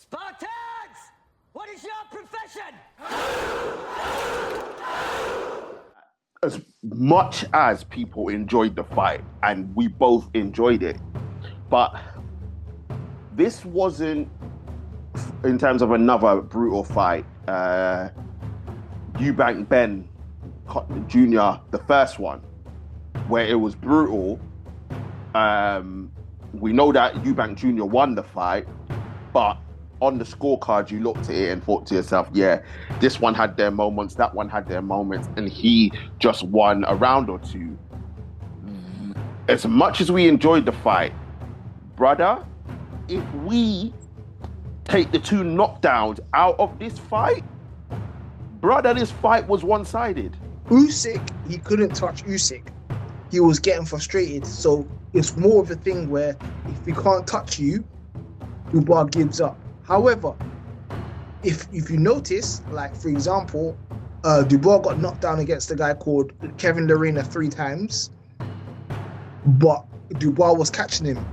Spartans! What is your profession? As much as people enjoyed the fight, and we both enjoyed it, but this wasn't, in terms of another brutal fight, Eubank Ben Jr., the first one, where it was brutal. We know that Eubank Jr. won the fight, but on the scorecard, you looked at it and thought to yourself, yeah, this one had their moments, that one had their moments, and he just won a round or two. As much as we enjoyed the fight, brother, if we take the two knockdowns out of this fight, brother, this fight was one-sided. Usyk, he couldn't touch Usyk. He was getting frustrated. So it's more of a thing where if we can't touch you, Dubois gives up. However, if you notice, like for example, Dubois got knocked down against a guy called Kevin Lerena 3 times, but Dubois was catching him.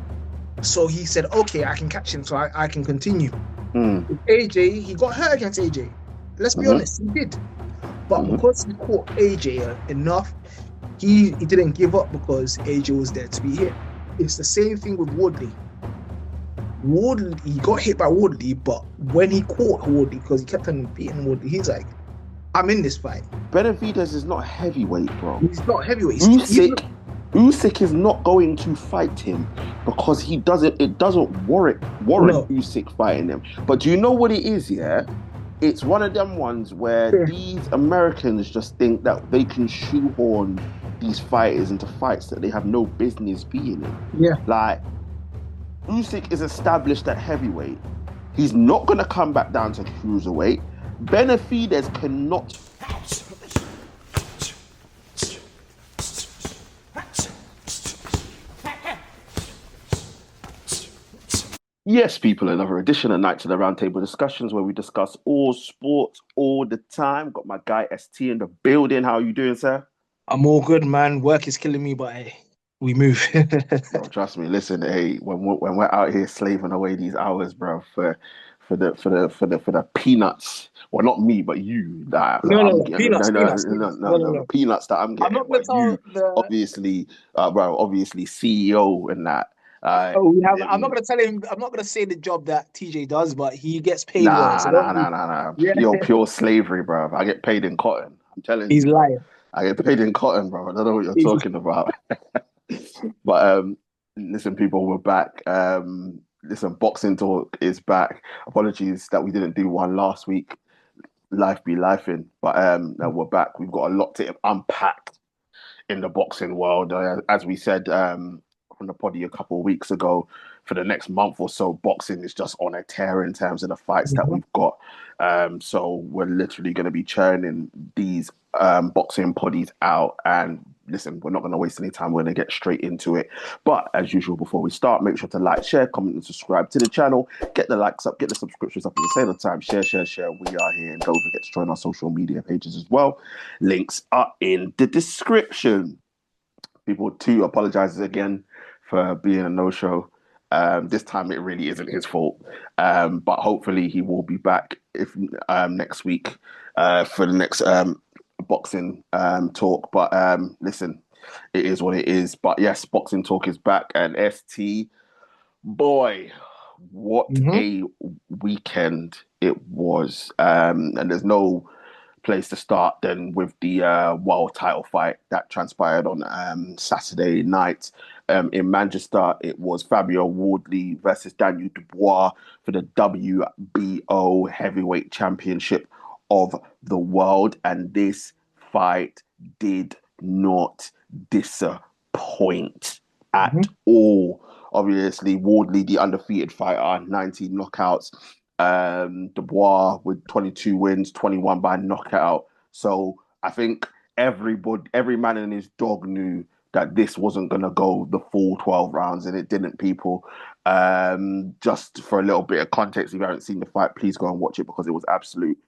So he said, okay, I can catch him, so I can continue. With AJ, he got hurt against AJ. Let's be honest, he did. But because he caught AJ enough, he didn't give up because AJ was there to be hit. It's the same thing with Wardley. Wardley, he got hit by Wardley, but when he caught Wardley, because he kept on beating Wardley, he's like, I'm in this fight. Benavidez is not heavyweight, bro. He's not heavyweight. Usyk is not going to fight him because it doesn't warrant Usyk fighting him. But do you know what it is, yeah? It's one of them ones where these Americans just think that they can shoehorn these fighters into fights that they have no business being in. Yeah. Like, Usyk is established at heavyweight. He's not going to come back down to cruiserweight. Benavidez cannot. Yes, people, another edition of Nights of the Roundtable Discussions where we discuss all sports all the time. Got my guy ST in the building. How are you doing, sir? I'm all good, man. Work is killing me, but hey, we move. Bro, trust me. Listen, hey, when we're out here slaving away these hours, bro, for the peanuts. Well, not me, but you. Peanuts. The peanuts that I'm getting. I'm not gonna tell obviously, obviously CEO and that. I'm not gonna tell him. I'm not gonna say the job that TJ does, but he gets paid well. So Nah. Yeah. Pure slavery, bro. I get paid in cotton. I'm telling you. He's lying. I get paid in cotton, bro. I don't know what you're talking about. But listen, people, we're back. Listen, Boxing Talk is back. Apologies that we didn't do one last week. Life be lifing. But now we're back. We've got a lot to unpack in the boxing world. As we said from the poddy a couple of weeks ago, for the next month or so, boxing is just on a tear in terms of the fights that we've got. So we're literally going to be churning these boxing poddies out. And listen, we're not going to waste any time. We're going to get straight into it. But as usual, before we start, make sure to like, share, comment, and subscribe to the channel. Get the likes up, get the subscriptions up at the same time. Share. We are here. And don't forget to join our social media pages as well. Links are in the description. People, too, apologizes again for being a no-show. This time it really isn't his fault. But hopefully he will be back next week for the next boxing talk. But listen, it is what it is. But yes, Boxing Talk is back. And ST, boy, what a weekend it was. And there's no place to start than with the world title fight that transpired on Saturday night in Manchester. It was Fabio Wardley versus Daniel Dubois for the WBO Heavyweight Championship of the world, and this fight did not disappoint at all. Obviously, Wardley, the undefeated fighter, 19 knockouts. Dubois with 22 wins, 21 by knockout. So I think every man and his dog knew that this wasn't going to go the full 12 rounds, and it didn't, people. Just for a little bit of context, if you haven't seen the fight, please go and watch it because it was absolute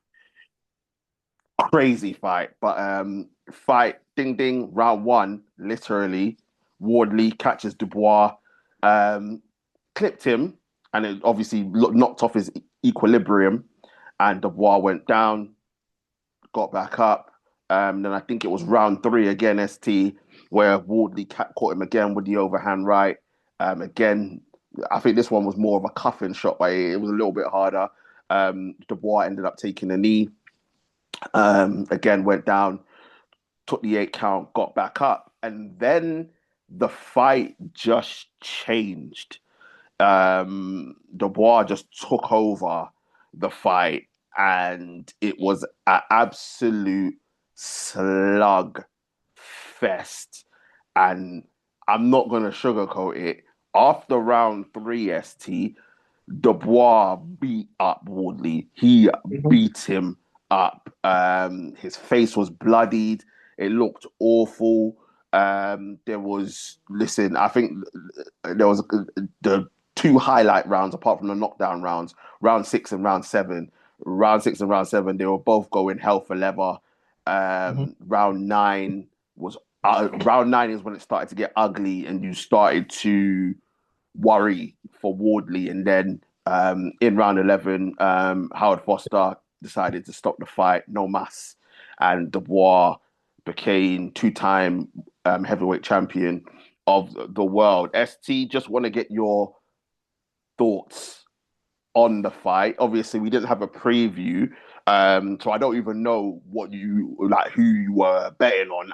crazy fight. But fight, ding, ding, round one, literally, Wardley catches Dubois, clipped him, and it obviously knocked off his equilibrium, and Dubois went down, got back up. Then I think it was round 3 again, ST, where Wardley caught him again with the overhand right. Again, I think this one was more of a cuffing shot, but it was a little bit harder. Dubois ended up taking a knee. Again, went down, took the 8 count, got back up, and then the fight just changed. Dubois just took over the fight, and it was an absolute slug fest. And I'm not going to sugarcoat it. After round 3, ST, Dubois beat up Wardley. He beat him up. His face was bloodied. It looked awful. I think there was the 2 highlight rounds apart from the knockdown rounds, round 6 and round 7. Round 6 and round 7, they were both going hell for leather. Round 9 was round 9 is when it started to get ugly, and you started to worry for Wardley. And then in round 11, Howard Foster decided to stop the fight, no mas, and Dubois became 2-time heavyweight champion of the world. ST, just want to get your thoughts on the fight. Obviously, we didn't have a preview, so I don't even know who you were betting on.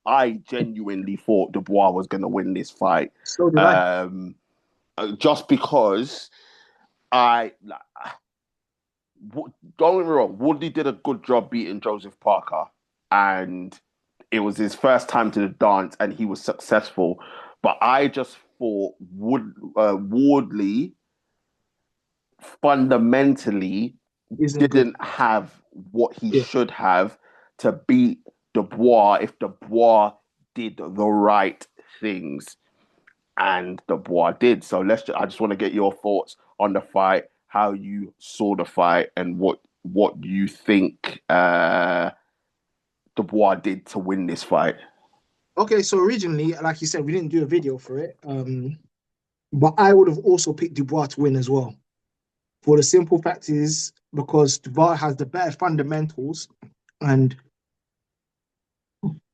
I genuinely thought Dubois was going to win this fight. So did I. Just because don't get me wrong, Woodley did a good job beating Joseph Parker, and it was his first time to the dance, and he was successful. But I just thought Wardley fundamentally didn't have what he should have to beat Dubois if Dubois did the right things. And Dubois did. So I just want to get your thoughts on the fight, how you saw the fight, and what you think Dubois did to win this fight. Okay, so originally, like you said, we didn't do a video for it. But I would have also picked Dubois to win as well. For the simple fact is because Dubois has the better fundamentals, and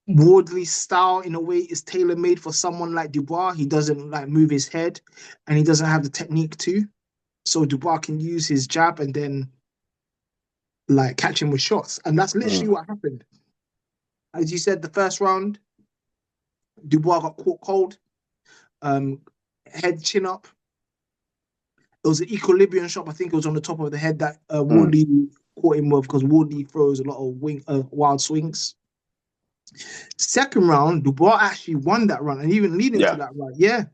Wardley's style in a way is tailor-made for someone like Dubois. He doesn't move his head, and he doesn't have the technique too. So Dubois can use his jab and then catch him with shots. And that's literally what happened. As you said, the first round, Dubois got caught cold, head chin up. It was an equilibrium shot. I think it was on the top of the head that Wardley caught him with, because Wardley throws a lot of wild swings. Second round, Dubois actually won that round, and even leading to that round,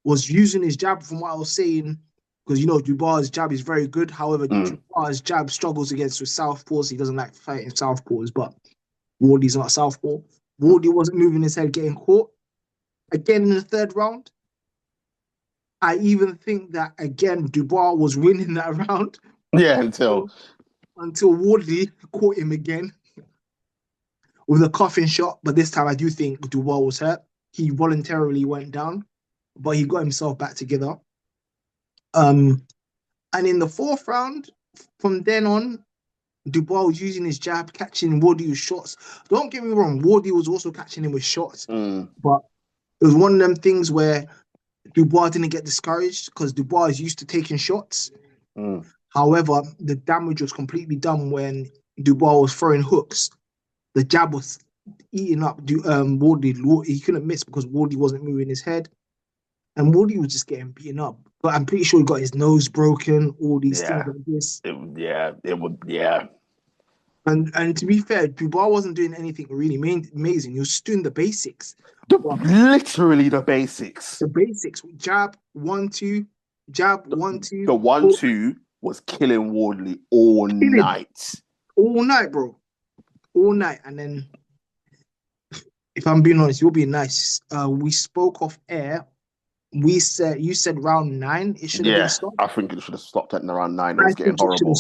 was using his jab. From what I was saying, because Dubois' jab is very good. However, Dubois' jab struggles against with southpaws. He doesn't like fighting southpaws, but Wardley's not a southpaw. Wardley wasn't moving his head, getting caught. Again in the third round, I even think that again Dubois was winning that round. Yeah, until Wardley caught him again with a coffin shot. But this time I do think Dubois was hurt. He voluntarily went down, but he got himself back together. And in the fourth round, from then on, Dubois was using his jab, catching Wardley with shots. Don't get me wrong, Wardley was also catching him with shots. But it was one of them things where Dubois didn't get discouraged because Dubois is used to taking shots. However, the damage was completely done when Dubois was throwing hooks. The jab was eating up Wardley. He couldn't miss because Wardley wasn't moving his head. And Wardley was just getting beaten up. But I'm pretty sure he got his nose broken, all these things like this. It would. And to be fair, Dubois wasn't doing anything really amazing. He was just doing the basics. Literally the basics. The basics. Jab, 1-2. Jab, 1-2. The 1-2 was killing Wardley all night. All night, bro. All night. And then, if I'm being honest, you're being nice. We spoke off air. You said round 9. It should have been stopped. I think it should have stopped at around 9. It was getting horrible.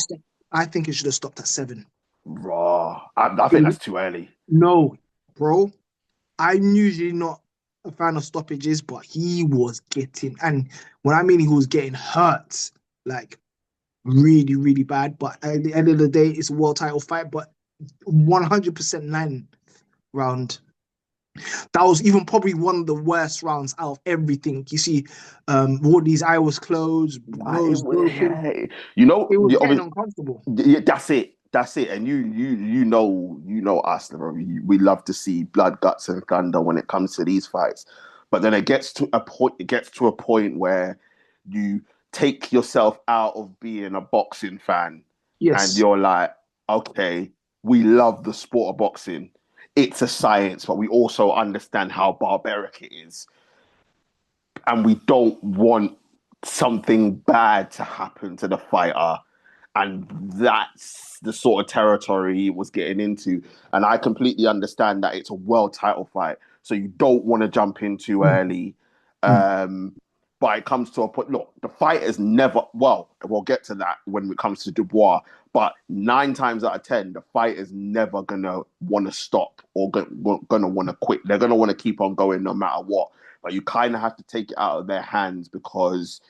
I think it should have stopped at 7. Raw. I think that's too early. No, bro. I'm usually not a fan of stoppages, but he was getting, and when I mean he was getting hurt, like really, really bad. But at the end of the day, it's a world title fight. But 100% ninth round. That was even probably one of the worst rounds out of everything. You see, Wardley's eye was closed, nose broken. Yeah. You know, It was getting uncomfortable. yeah, that's it. That's it. And you know us, bro. We love to see blood, guts, and thunder when it comes to these fights. But then it gets to a point. It gets to a point where you take yourself out of being a boxing fan, and Yes. you're like, okay, we love the sport of boxing. It's a science, but we also understand how barbaric it is, and we don't want something bad to happen to the fighter. And that's the sort of territory he was getting into. And I completely understand that it's a world title fight, so you don't want to jump in too early. Mm. But it comes to a point. Look, the fight is never. Well, we'll get to that when it comes to Dubois. But 9 times out of 10, the fight is never gonna want to stop or gonna want to quit. They're gonna want to keep on going no matter what. But you kind of have to take it out of their hands because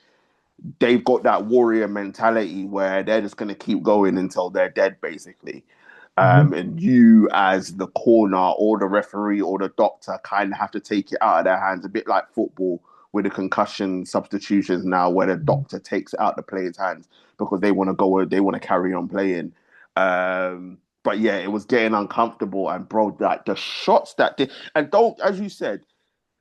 they've got that warrior mentality where they're just going to keep going until they're dead, basically. Mhm. And you, as the corner or the referee or the doctor, kind of have to take it out of their hands, a bit like football with the concussion substitutions now, where the doctor takes it out the player's hands because they want to go, they want to carry on playing. But yeah, it was getting uncomfortable, and bro, like the shots that did, and don't, as you said,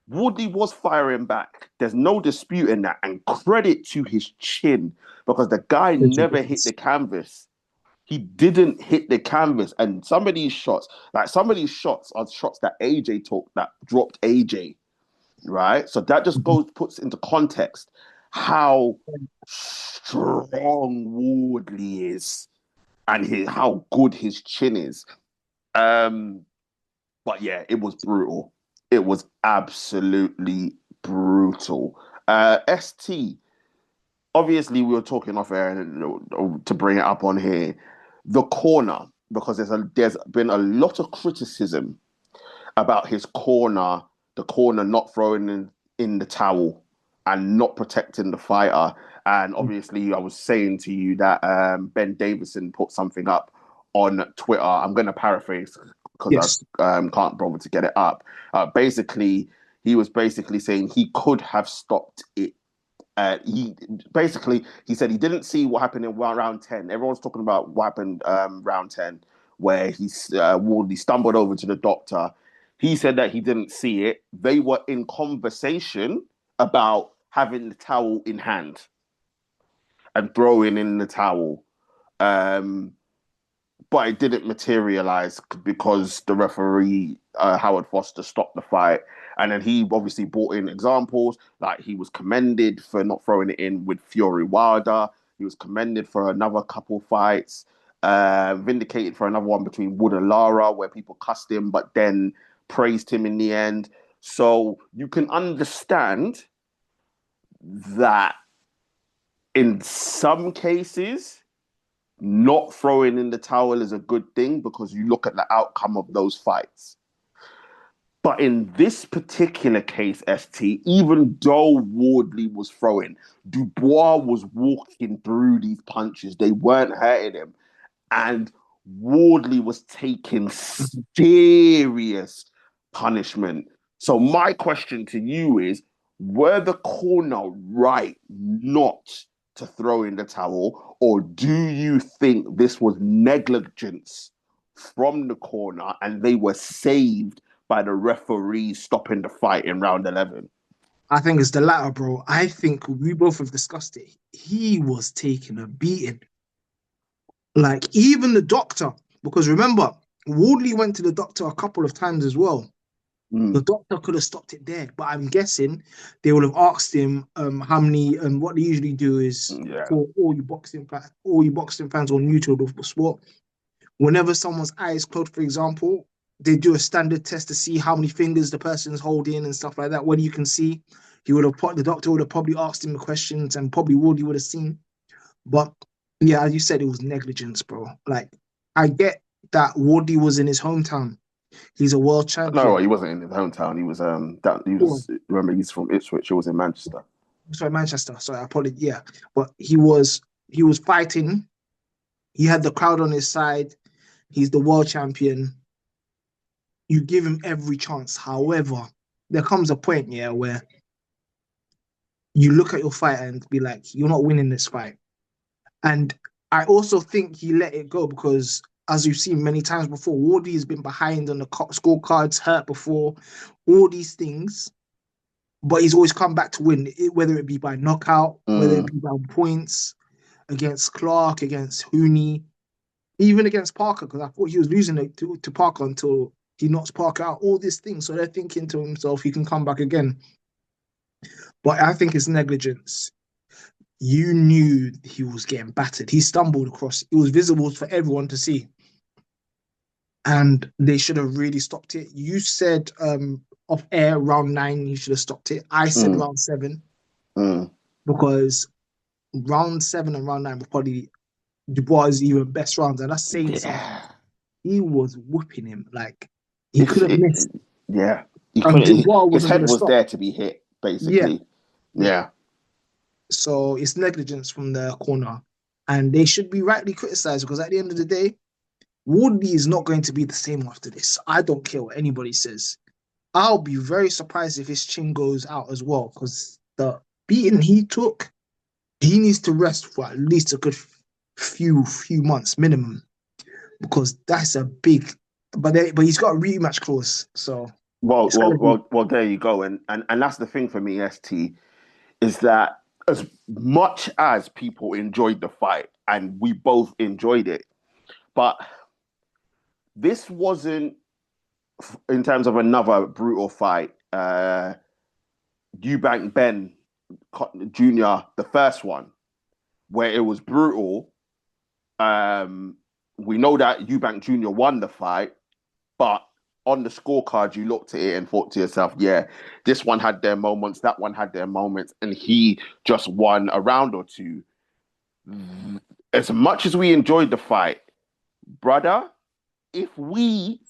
Woodley was firing back. There's no disputing that. And credit to his chin because the guy never hit the canvas. He didn't hit the canvas. And some of these shots, like some of these shots are shots that AJ took that dropped AJ, right? So that just puts into context how strong Woodley is and how good his chin is. Um, but yeah, it was brutal. It was absolutely brutal. ST, obviously, we were talking off air to bring it up on here. The corner, because there's been a lot of criticism about his corner, the corner not throwing in the towel and not protecting the fighter. And obviously, I was saying to you that Ben Davison put something up on Twitter. I'm going to paraphrase because Yes. I can't bother to get it up. Basically, he was basically saying he could have stopped it. He said he didn't see what happened in round 10. Everyone's talking about what happened round 10, where Wardley stumbled over to the doctor. He said that he didn't see it. They were in conversation about having the towel in hand and throwing in the towel. Um, but it didn't materialize because the referee, Howard Foster, stopped the fight. And then he obviously brought in examples, like he was commended for not throwing it in with Fury Wilder. He was commended for another couple fights, vindicated for another one between Wood and Lara, where people cussed him, but then praised him in the end. So you can understand that in some cases, not throwing in the towel is a good thing because you look at the outcome of those fights. But in this particular case, ST, even though Wardley was throwing, Dubois was walking through these punches. They weren't hurting him. And Wardley was taking serious punishment. So my question to you is, were the corner right not to throw in the towel, or do you think this was negligence from the corner and they were saved by the referee stopping the fight in round 11? I think it's the latter, bro. I think we both have discussed it. He was taking a beating. Like, even the doctor, because remember, Wardley went to the doctor a couple of times as well. The Mm. doctor could have stopped it there, but I'm guessing they would have asked him how many. What they usually do is Yeah. for all you boxing fans or new to the sport, whenever someone's eye is closed, for example, they do a standard test to see how many fingers the person's holding and stuff like that. When you can see, the doctor would have probably asked him the questions, and probably Wardley would have seen. But yeah, as you said, it was negligence, bro. Like, I get that Wardley was in his hometown. He's a world No, champion. he wasn't in his hometown. He was Oh, remember, he's from Ipswich. He was in Manchester. sorry, Manchester. Sorry, I apologize. Yeah, but he was fighting. He had the crowd on his side. He's the world champion. You give him every chance. However, there comes a point, yeah, where you look at your fight and be like, you're not winning this fight. And I also think he let it go because, as you've seen many times before, Wardley has been behind on the scorecards, hurt before, all these things. But he's always come back to win, whether it be by knockout, whether it be by points, against Clark, against Hooney, even against Parker, because I thought he was losing it to Parker until he knocks Parker out, all these things. So they're thinking to himself, he can come back again. But I think it's negligence. You knew he was getting battered. He stumbled across. It was visible for everyone to see. And they should have really stopped it. You said off air, round 9, you should have stopped it. I said round 7 because round 7 and round 9 were probably Dubois' even best rounds. And that's saying something. He was whooping him. Like, he couldn't miss. Yeah. And Dubois His wasn't head going to was stop. there to be hit, basically. Yeah. So it's negligence from the corner. And they should be rightly criticized because at the end of the day, Wardley is not going to be the same after this. I don't care what anybody says. I'll be very surprised if his chin goes out as well because the beating he took, he needs to rest for at least a good few months minimum because that's a big. But he's got a rematch clause, so. Well, there you go, and that's the thing for me, ST, is that as much as people enjoyed the fight, and we both enjoyed it, but this wasn't, in terms of another brutal fight, Eubank Ben Jr., the first one, where it was brutal. We know that Eubank Jr. won the fight, but on the scorecard, you looked at it and thought to yourself, yeah, this one had their moments, that one had their moments, and he just won a round or two. As much as we enjoyed the fight, brother, if we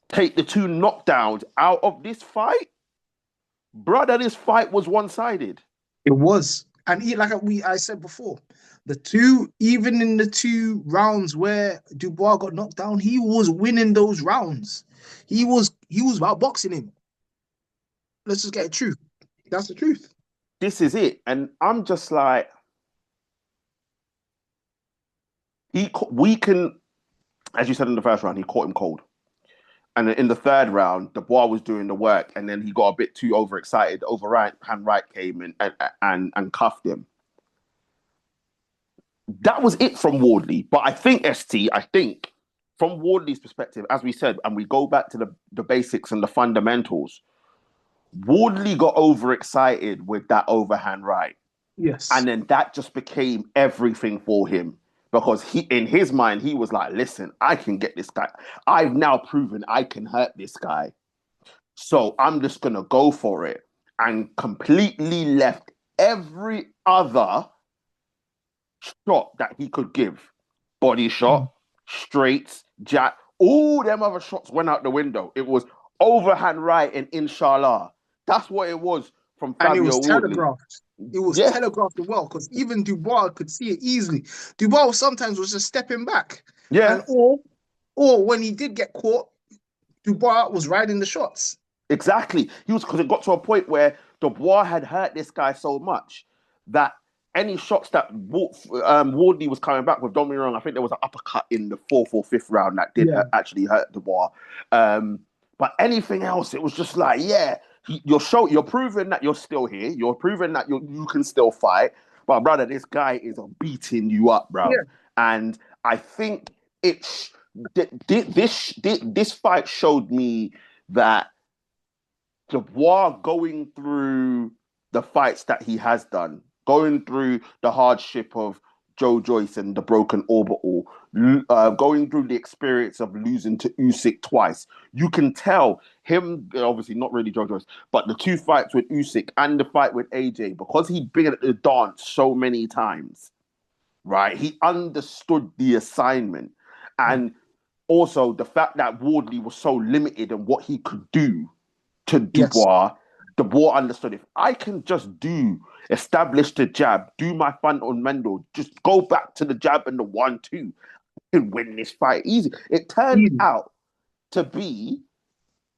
take the 2 knockdowns out of this fight, brother, this fight was one-sided. It was. And I said before, even in the 2 rounds where Dubois got knocked down, he was winning those rounds. He was outboxing him. Let's just get it true. That's the truth. This is it. And I'm just like, we can, as you said in the first round, he caught him cold. And in the third round, Dubois was doing the work, and then he got a bit too overexcited. Hand right came and cuffed him. That was it from Wardley. But I think, from Wardley's perspective, as we said, and we go back to the basics and the fundamentals, Wardley got overexcited with that overhand right. Yes. And then that just became everything for him. Because in his mind, he was like, listen, I can get this guy. I've now proven I can hurt this guy. So I'm just going to go for it. And completely left every other shot that he could give. Body shot, straights, jab, all them other shots went out the window. It was overhand right and inshallah. That's what it was from Fabio And it was Wardley. telegraphed. It was telegraphed as well because even Dubois could see it easily. Dubois sometimes was just stepping back. Yeah. And or when he did get caught, Dubois was riding the shots. Exactly. Because it got to a point where Dubois had hurt this guy so much that any shots that Wardley was coming back with, don't be wrong, I think there was an uppercut in the 4th or 5th round that did actually hurt Dubois. But anything else, it was just like, yeah, you're proving that you're still here. You're proving that you can still fight. But brother, this guy is beating you up, bro. Yeah. And I think this fight showed me that Dubois going through the fights that he has done, going through the hardship of Joe Joyce and the broken orbital, going through the experience of losing to Usyk twice. You can tell him, obviously not really Joe Joyce, but the 2 fights with Usyk and the fight with AJ, because he'd been at the dance so many times, right? He understood the assignment. And also the fact that Wardley was so limited in what he could do to Yes. Dubois understood if I can just establish the jab, do my fundamental, just go back to the jab and the 1-2, I can win this fight easy. It turned Easy. out to be,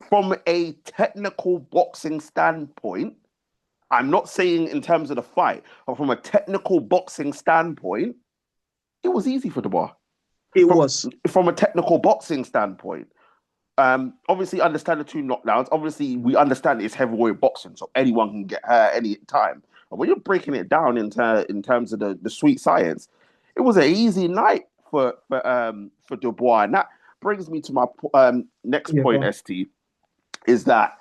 from a technical boxing standpoint, I'm not saying in terms of the fight, but from a technical boxing standpoint, it was easy for Dubois. It was. From a technical boxing standpoint. Obviously, understand the two knockdowns. Obviously, we understand it's heavyweight boxing, so anyone can get hurt any time. But when you're breaking it down in terms of the sweet science, it was an easy night for Dubois, and that brings me to my next point. ST is that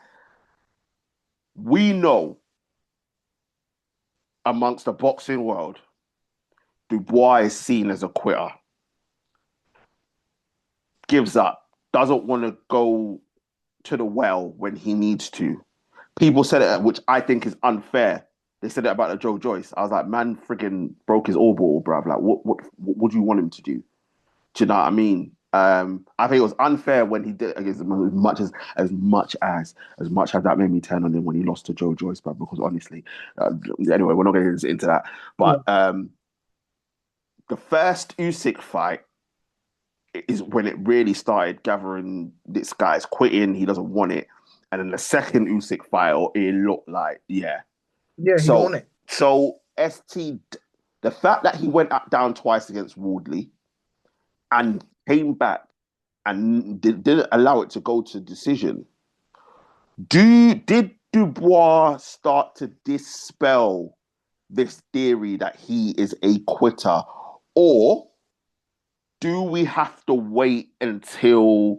we know amongst the boxing world, Dubois is seen as a quitter, gives up, doesn't want to go to the well when he needs to. People said it, which I think is unfair. They said it about the Joe Joyce. I was like, man, friggin' broke his orbital, bruv. Like, what do you want him to do? Do you know what I mean? I think it was unfair when he did against him, as much as that made me turn on him when he lost to Joe Joyce, but because honestly, anyway, we're not getting into that. But the first Usyk fight is when it really started gathering. This guy's quitting; he doesn't want it. And then the second Usyk fight, it looked like he won it. So ST, the fact that he went up down twice against Wardley and came back and didn't allow it to go to decision. Did Dubois start to dispel this theory that he is a quitter, or do we have to wait until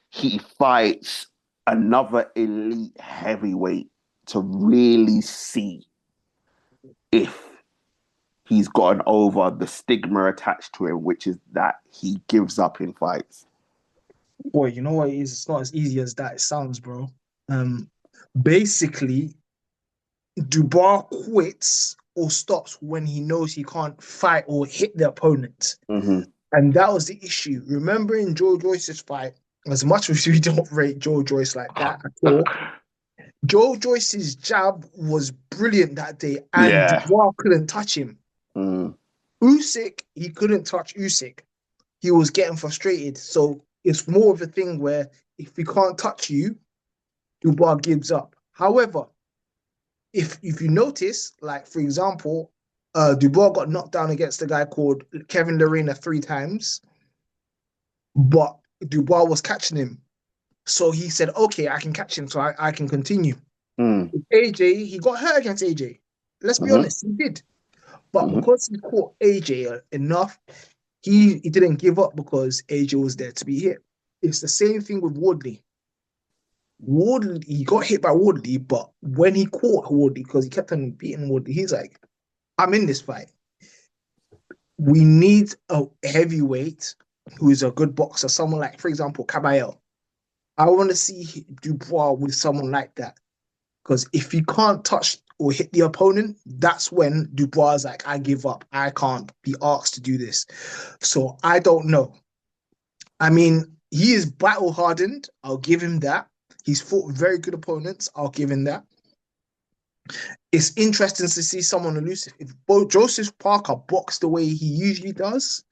he fights another elite heavyweight to really see if he's gotten over the stigma attached to him, which is that he gives up in fights? Boy, you know what it is? It's not as easy as that it sounds, bro. Basically, Dubois quits or stops when he knows he can't fight or hit the opponent. Mm-hmm. And that was the issue. Remember in Joe Joyce's fight, as much as we don't rate Joe Joyce like that at all, Joe Joyce's jab was brilliant that day, and Dubois couldn't touch him. Usyk, he couldn't touch Usyk. He was getting frustrated. So it's more of a thing where if he can't touch you, Dubois gives up. However, if you notice, like for example, Dubois got knocked down against a guy called Kevin Lerena 3 times, but Dubois was catching him. So he said, okay, I can catch him, so I can continue. AJ, he got hurt against AJ. Let's be honest, he did. But because he caught AJ enough, he didn't give up because AJ was there to be hit. It's the same thing with Wardley. Wardley, he got hit by Wardley, but when he caught Wardley, because he kept on beating Wardley, he's like, I'm in this fight. We need a heavyweight who is a good boxer, someone like, for example, Kabayel. I want to see Dubois with someone like that. Because if he can't touch or hit the opponent, that's when Dubois is like, I give up. I can't be asked to do this. So I don't know. I mean, he is battle hardened. I'll give him that. He's fought very good opponents. I'll give him that. It's interesting to see someone elusive. If Joseph Parker boxed the way he usually does,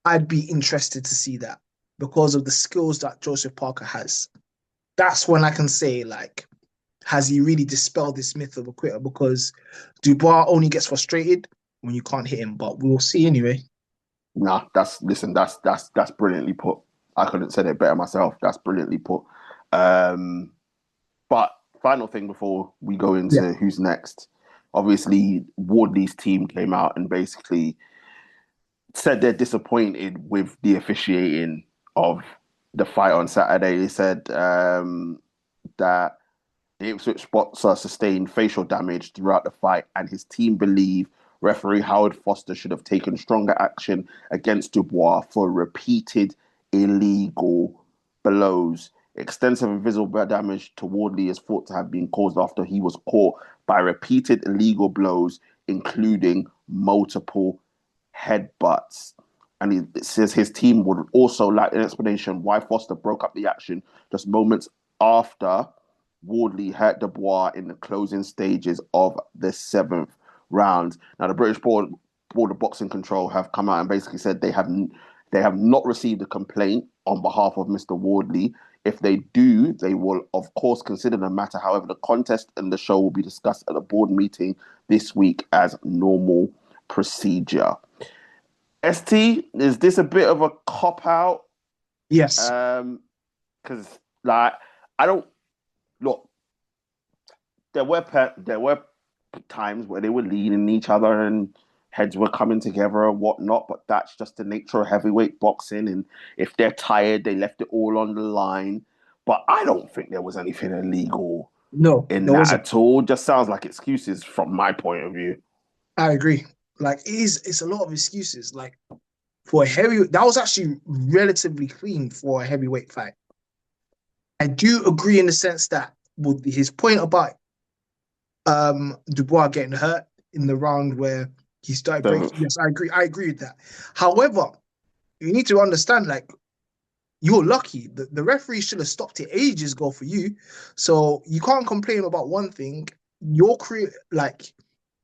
I'd be interested to see that because of the skills that Joseph Parker has. That's when I can say, like, has he really dispelled this myth of a quitter? Because Dubois only gets frustrated when you can't hit him, but we'll see anyway. Nah, that's brilliantly put. I couldn't say it better myself. That's brilliantly put. But final thing before we go into who's next. Obviously, Wardley's team came out and basically said they're disappointed with the officiating of the fight on Saturday. They said that the Ipswich boxer sustained facial damage throughout the fight, and his team believe referee Howard Foster should have taken stronger action against Dubois for repeated illegal blows. Extensive and visible damage to Wardley is thought to have been caused after he was caught by repeated illegal blows, including multiple headbutts. and it says his team would also like an explanation why Foster broke up the action just moments after Wardley hurt Dubois in the closing stages of the 7th round. Now, the British Board of Boxing Control have come out and basically said they have not received a complaint on behalf of Mr. Wardley. If they do, they will, of course, consider the matter. However, the contest and the show will be discussed at a board meeting this week as normal procedure. ST, is this a bit of a cop-out? Yes. Because, like, I don't... Look, there were times where they were leaning each other and heads were coming together and whatnot, but that's just the nature of heavyweight boxing. And if they're tired, they left it all on the line. But I don't think there was anything illegal in that at all. Just sounds like excuses from my point of view. I agree. Like, it's a lot of excuses. Like, for a heavyweight, that was actually relatively clean for a heavyweight fight. I do agree in the sense that with his point about Dubois getting hurt in the round where he started breaking. Yes, I agree. I agree with that. However, you need to understand, like, you're lucky. The referee should have stopped it ages ago for you. So you can't complain about one thing. Like,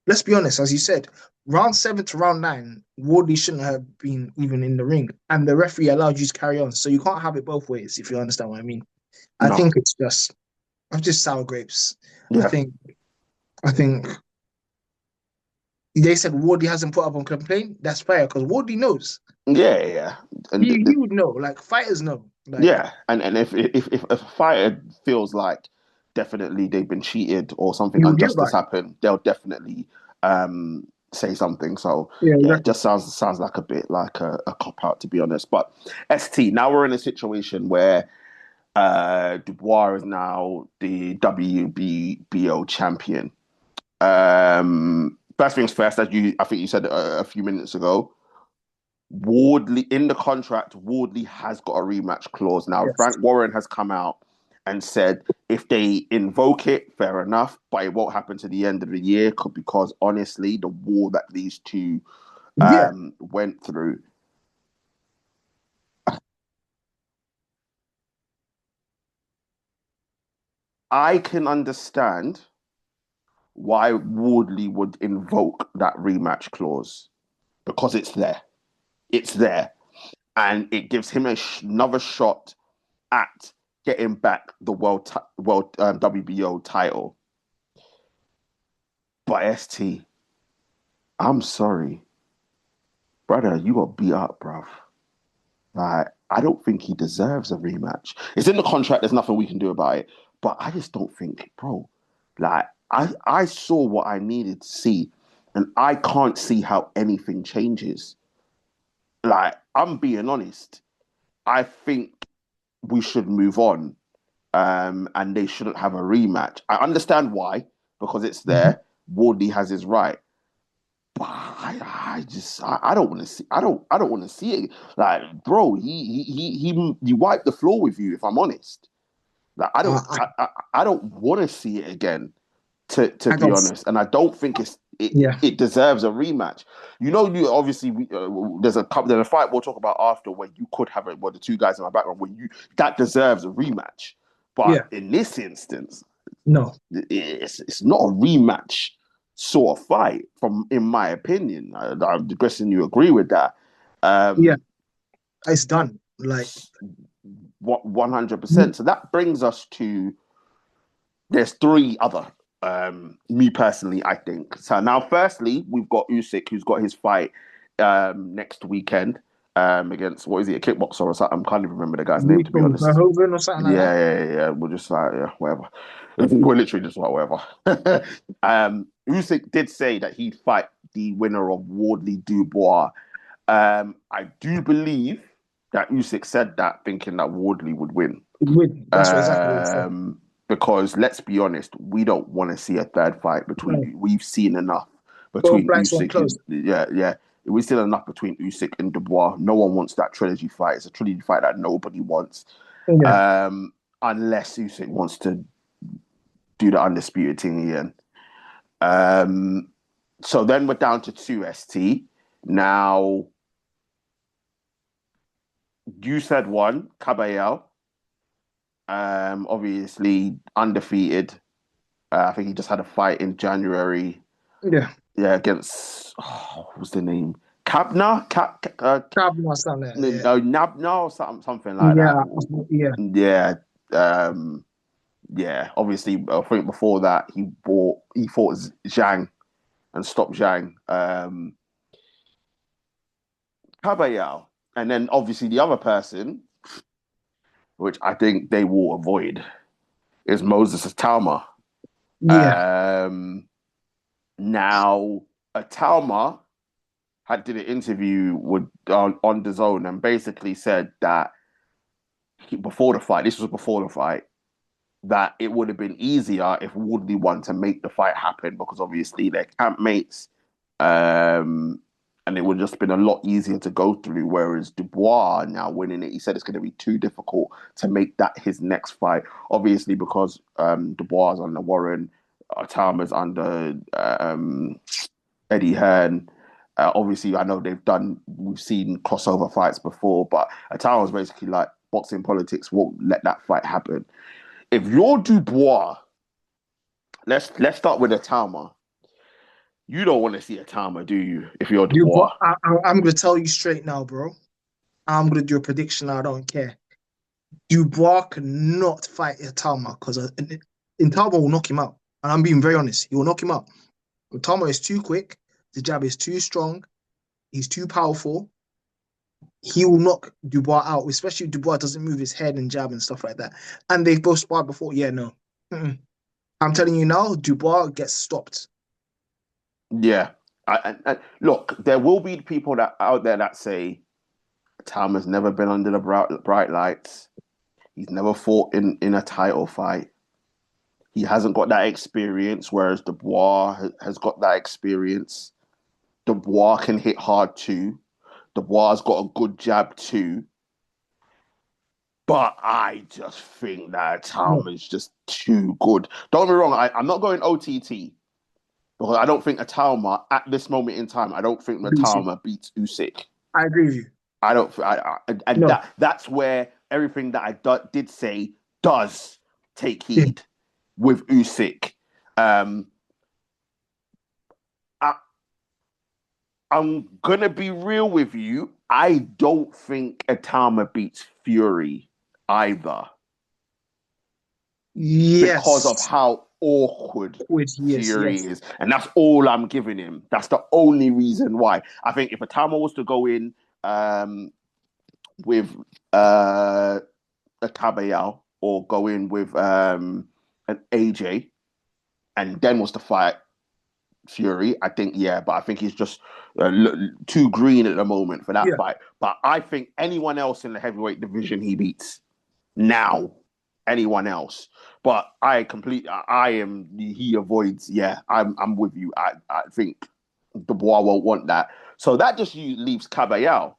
let's be honest, as you said, round 7 to round 9, Wardley shouldn't have been even in the ring, and the referee allowed you to carry on. So you can't have it both ways, if you understand what I mean. No. I think it's just sour grapes. Yeah. I think they said Wardley hasn't put up a complaint. That's fair because Wardley knows. Yeah. And he would know. Like, fighters know. Like, yeah, and if a fighter feels like definitely they've been cheated or something unjust has happened, they'll definitely say something. So yeah, it just sounds like a bit like a cop out, to be honest. But ST, now we're in a situation where Dubois is now the WBO champion. First things first, I think you said a few minutes ago, Wardley, in the contract, Wardley has got a rematch clause. Now, yes. Frank Warren has come out and said if they invoke it, fair enough, but it won't happen to the end of the year because, honestly, the war that these two went through. I can understand why Wardley would invoke that rematch clause because it's there. It's there. And it gives him another shot at getting back the world WBO title. But ST, I'm sorry. Brother, you got beat up, bruv. Like, I don't think he deserves a rematch. It's in the contract. There's nothing we can do about it. But I just don't think, bro. Like, I saw what I needed to see. And I can't see how anything changes. Like, I'm being honest. I think we should move on, and they shouldn't have a rematch. I understand why, because it's there. Wardley has his right, but I don't want to see. I don't want to see it. Like, bro, he wiped the floor with you. If I'm honest, like, I don't want to see it again. To be honest, and I don't think it deserves a rematch. You obviously there's a fight we'll talk about after where you could have it. Well, the two guys in my background where that deserves a rematch, but in this instance, no, it's not a rematch sort of fight. In my opinion, I'm guessing you agree with that. It's done. Like 100%. So that brings us to there's 3 other. Me personally, I think. So now, firstly, we've got Usyk, who's got his fight next weekend against, what is he, a kickboxer or something? I can't even remember the guy's name, to be honest. Hogan or something like that? Yeah. We're just like, whatever. We're literally just like, whatever. Usyk did say that he'd fight the winner of Wardley Dubois. I do believe that Usyk said that thinking that Wardley would win. That's exactly what he said. Because let's be honest, we don't want to see a third fight between. We've seen enough between Usyk. We've seen enough between Usyk and Dubois. No one wants that trilogy fight. It's a trilogy fight that nobody wants, unless Usyk wants to do the undisputed thing again. So then we're down to 2 ST. Now, You said one, Kabayel. Obviously undefeated. I think he just had a fight in January. Yeah, Yeah, against what's the name? Kabna, Travel or something like that, no, Nabna or something like that. yeah, yeah, Yeah, um, yeah. Obviously, I think before that he fought Zhang and stopped Zhang. Kabayel, and then obviously the other person, which I think they will avoid, is Moses Itauma. yeah. Um, Now, Itauma had did an interview with on the Zone and basically said that before the fight, this was before the fight, that it would have been easier if Woodley won to make the fight happen because obviously they're campmates, and it would have just been a lot easier to go through. Whereas Dubois now winning it, he said it's going to be too difficult to make that his next fight. Obviously, because Dubois is under Warren, Tama's under Eddie Hearn. Obviously, I know we've seen crossover fights before, but Atara was basically like boxing politics won't let that fight happen. If you're Dubois, let's start with Atama. You don't want to see Atama, do you? If you're Dubois, I'm gonna tell you straight now, bro. I'm gonna do a prediction. I don't care. Dubois cannot fight Itama because Itama will knock him out. And I'm being very honest. He will knock him out. Itama is too quick. The jab is too strong. He's too powerful. He will knock Dubois out, especially if Dubois doesn't move his head and jab and stuff like that. And they've both sparred before. Yeah, no. Mm-mm. I'm telling you now, Dubois gets stopped. yeah. Look, there will be people that out there that say Atama's never been under the bright lights. He's never fought in a title fight. He hasn't got that experience, whereas Dubois has got that experience. Dubois can hit hard too. Dubois has got a good jab too. But I just think that No, Tom is just too good. Don't get me wrong, I'm not going OTT because I don't think Atama at this moment in time, I don't think Usyk. Atama beats Usyk. I agree with you. I don't, and No. that's where everything that did say does take Yeah. heed with Usyk. I, I'm gonna be real with you. I don't think Atama beats Fury either because of Yes. how awkward Yes, Fury yes. is, and that's all I'm giving him. That's the only reason why. I think if Atama was to go in with a Kabayel or go in with an AJ and then was to fight Fury, I think, yeah, but I think he's just too green at the moment for that Yeah. fight. But I think anyone else in the heavyweight division he beats now, anyone else. But he avoids, yeah, I'm with you. I think Dubois won't want that. So that just leaves Kabayel.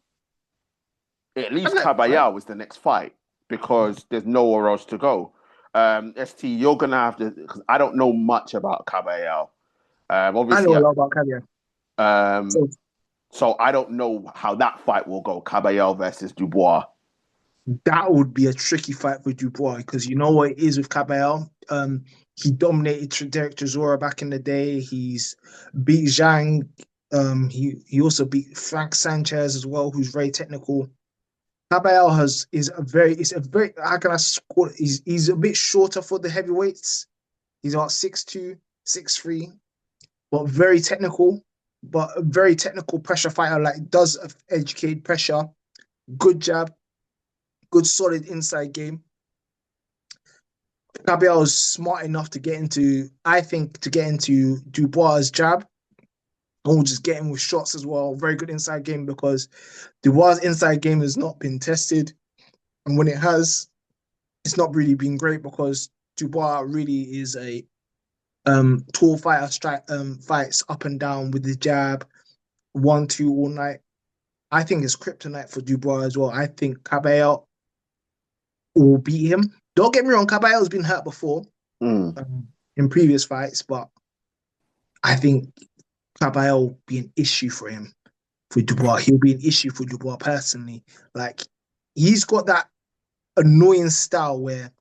It I leaves like that. Kabayel as the next fight because there's nowhere else to go. ST, you're gonna have to because I don't know much about Kabayel. I know Obviously, a lot about Caviar. um, So so I don't know how that fight will go. Kabayel versus Dubois. that would be a tricky fight for Dubois because you know what it is with Cabell. He dominated Derek Chisora back in the day. He's beat Zhang. He also beat Frank Sanchez as well, who's very technical. Cabell is a very how can I call it? He's a bit shorter for the heavyweights. He's about 6'2", 6'3", but very technical. But a very technical pressure fighter, like does educate pressure, good jab, good solid inside game. Gabriel is smart enough to get into, I think, to get into Dubois' jab and we'll just get him with shots as well. Very good inside game because Dubois' inside game has not been tested. And when it has, it's not really been great because Dubois really is a tall fighter, fights up and down with the jab, 1-2 all night. I think it's kryptonite for Dubois as well. I think Cabello will beat him. Don't get me wrong, Caballo's been hurt before in previous fights, but I think Caballo will be an issue for him, for Dubois. He'll be an issue for Dubois personally. Like, he's got that annoying style where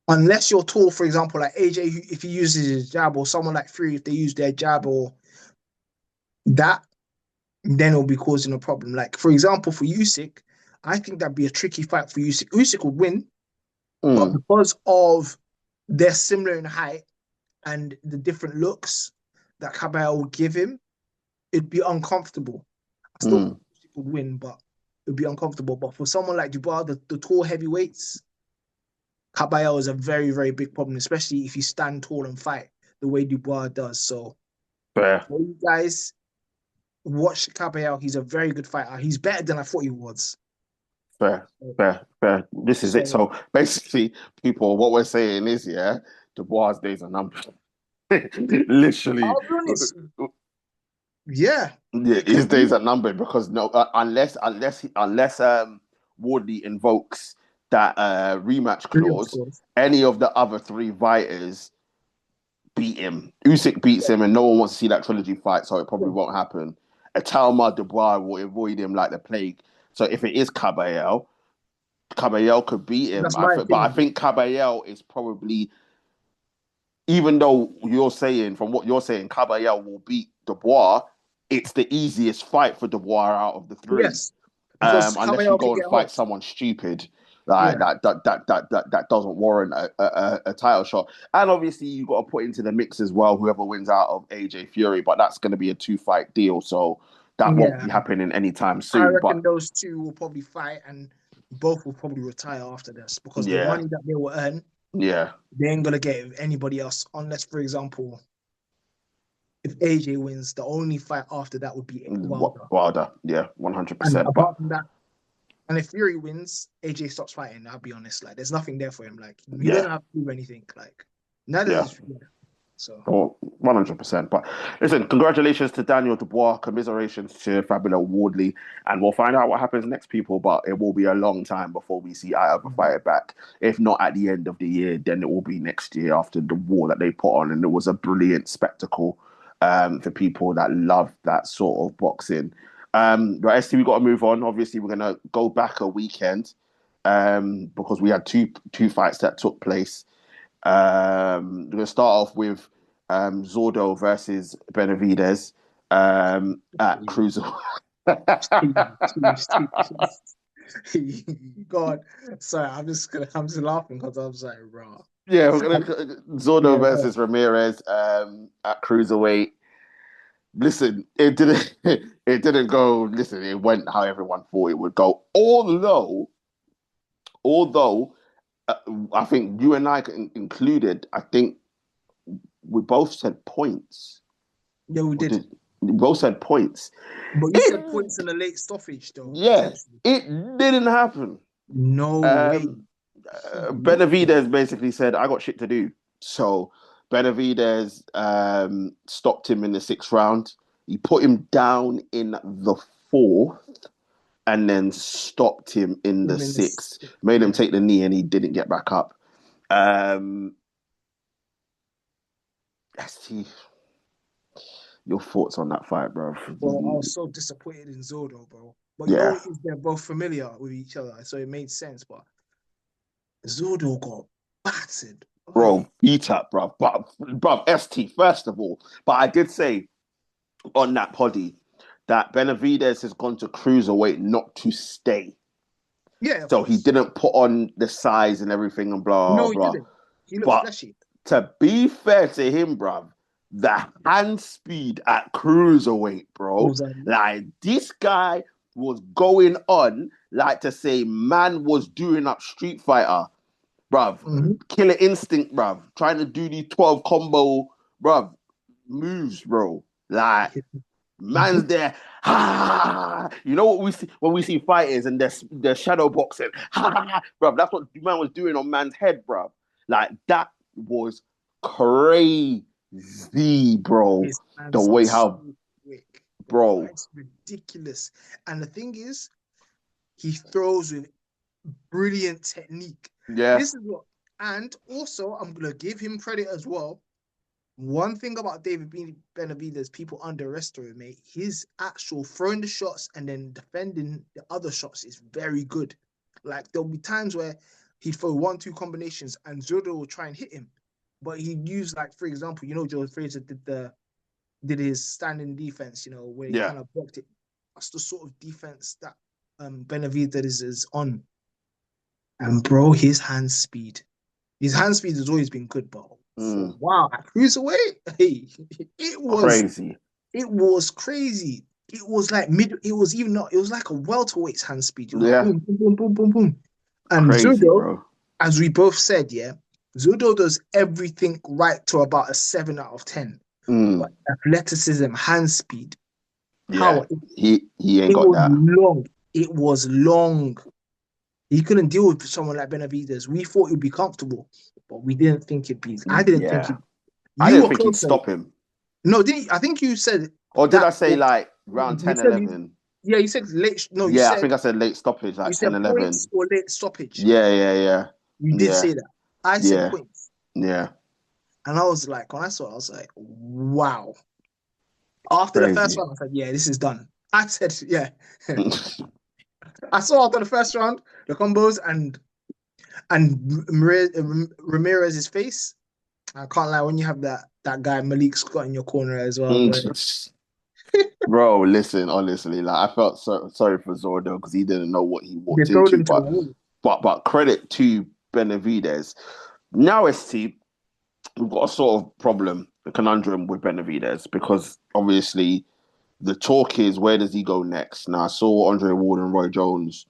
unless you're tall, for example, like AJ, if he uses his jab, or someone like Fury, if they use their jab or that, then it'll be causing a problem. Like, for example, for Usyk, I think that'd be a tricky fight for Usyk. Usyk would win, but Mm, because of they're similar in height and the different looks that Kabayel would give him, it'd be uncomfortable. I still think mm, Usyk would win, but it'd be uncomfortable. But for someone like Dubois, the tall heavyweights, Kabayel is a very, very big problem, especially if you stand tall and fight the way Dubois does. So fair, for you guys, watch Kabayel. He's a very good fighter. He's better than I thought he was. fair, fair. This is it. So So basically, people, what we're saying is, yeah, Dubois' days are numbered. Literally, I'll be honest. Yeah, yeah, because his days are numbered because no, unless Wardley invokes that rematch clause, any of the other three fighters beat him. Usyk beats him, and no one wants to see that trilogy fight, so it probably won't happen. Itauma Dubois will avoid him like the plague. So if it is Kabayel, Kabayel could beat him. that's my But I opinion. think Kabayel is probably, even though you're saying, from what you're saying, Kabayel will beat Dubois, it's the easiest fight for Dubois out of the three. Yes, because Unless you Kabayel can go and get fight hot. someone stupid like Yeah, that doesn't warrant a title shot. And obviously you got to put into the mix as well whoever wins out of AJ Fury, but that's going to be a 2 fight deal, so that won't yeah. be happening anytime I soon. But reckon those two will probably fight, and both will probably retire after this because the yeah, money that they will earn, yeah, they ain't gonna get it with anybody else. Unless, for example, if AJ wins, the only fight after that would be Wilder. Wilder, yeah, And 100%. But apart from that, and if Fury wins, AJ stops fighting. I'll be honest, like there's nothing there for him. Like he yeah, doesn't have to prove anything. Like neither yeah. does so. Oh, 100%. But listen, congratulations to Daniel Dubois, commiserations to Fabio Wardley, and we'll find out what happens next, people. But it will be a long time before we see either fighter back. If not at the end of the year, then it will be next year after the war that they put on. And it was a brilliant spectacle for people that love that sort of boxing. But ST, we got to move on. Obviously, we're going to go back a weekend because we had two fights that took place. We're going to start off with Zurdo versus Benavidez at Cruiser. God, sorry, I'm just laughing because I was like, raw. Yeah, we're gonna Zurdo Yeah, versus Ramirez at cruiserweight. Listen, it didn't it didn't go. Listen, it went how everyone thought it would go. Although uh, I think you and I included, I think we both said points. yeah, we Or did. did we both said points? But you said It, points in the late stoppage, though, yeah, essentially. it didn't happen. No way. Um, Benavidez basically said, "I got shit to do." So Benavidez stopped him in the 6th round. He put him down in the 4th, and then stopped him in the Him in this, 6th. Made him yeah. take the knee, and he didn't get back up. Um, ST, your thoughts on that fight, bro? Well, I was so disappointed in Zordo, bro. But you know Yeah, what is they're both familiar with each other, so it made sense. But Zordo got battered. Oi. bro, beat up, bro. But ST, first of all, but I did say on that poddy that Benavidez has gone to cruiserweight not to stay. Yeah, of So he course. didn't put on the size and everything and blah, No, he blah. didn't. He looks But fleshy. to be fair to him, bruv, the hand speed at cruiserweight, bro, Was like this guy was going on like to say man was doing up Street Fighter, bruv. Mhm. Killer Instinct, bruv. Trying to do these 12 combo, bruv, moves, bro. Like, man's there. Ha! You know what we see when we see fighters and they're shadow boxing. Ha! Bro, that's what the man was doing on man's head, bro. Like that was crazy, bro. His The hands are way so how, quick, bro. bro. It's ridiculous. And the thing is, he throws with brilliant technique. Yeah. This is what, and also I'm gonna give him credit as well. One thing about Benavidez, people underestimate his actual throwing the shots and then defending the other shots is very good. Like there'll be times where he'd throw 1-2 combinations and Zurdo will try and hit him, but he'd use, like, for example, Joe Frazier did his standing defense, where he Yeah. kind of blocked it. That's the sort of defense that Benavidez is on. And bro, his hand speed has always been good, but wow, at cruiserweight, hey, it was Crazy. It was crazy. It was like it was even not. It was like a welterweight's hand speed. It was Yeah. boom, boom, boom, boom, boom, boom. And Crazy, Zurdo, bro. as we both said, yeah, Zurdo does everything right to about a 7 out of 10. But athleticism, hand speed, power. He ain't It got was that. long. It was long. He couldn't deal with someone like Benavidez. We thought he'd be comfortable, but we didn't think it'd be. I didn't think Yeah. it. I You didn't were think he'd close. stop him. No, didn't you? I think you said. Or did that, I say like round you 10, said 11? Yeah, you said late. No, you Yeah, I said think I said late stoppage, you like said 10, 11. points or late stoppage. Yeah. You did say that. I said Yeah. points, Yeah. and I was like, when I saw it, I was like, wow. After the first Crazy. round, I said, yeah, this is done. I said, yeah. I saw after the first round the combos and Ramirez's face. I can't lie, when you have that guy Malik Scott in your corner as well, bro. Bro, listen, honestly, like I felt sorry for Zordo because he didn't know what he They walked throw into, them to the wall. but credit to Benavidez. Now, ST, we've got a sort of problem, a conundrum with Benavidez because obviously the talk is where does he go next? Now I saw Andre Ward and Roy Jones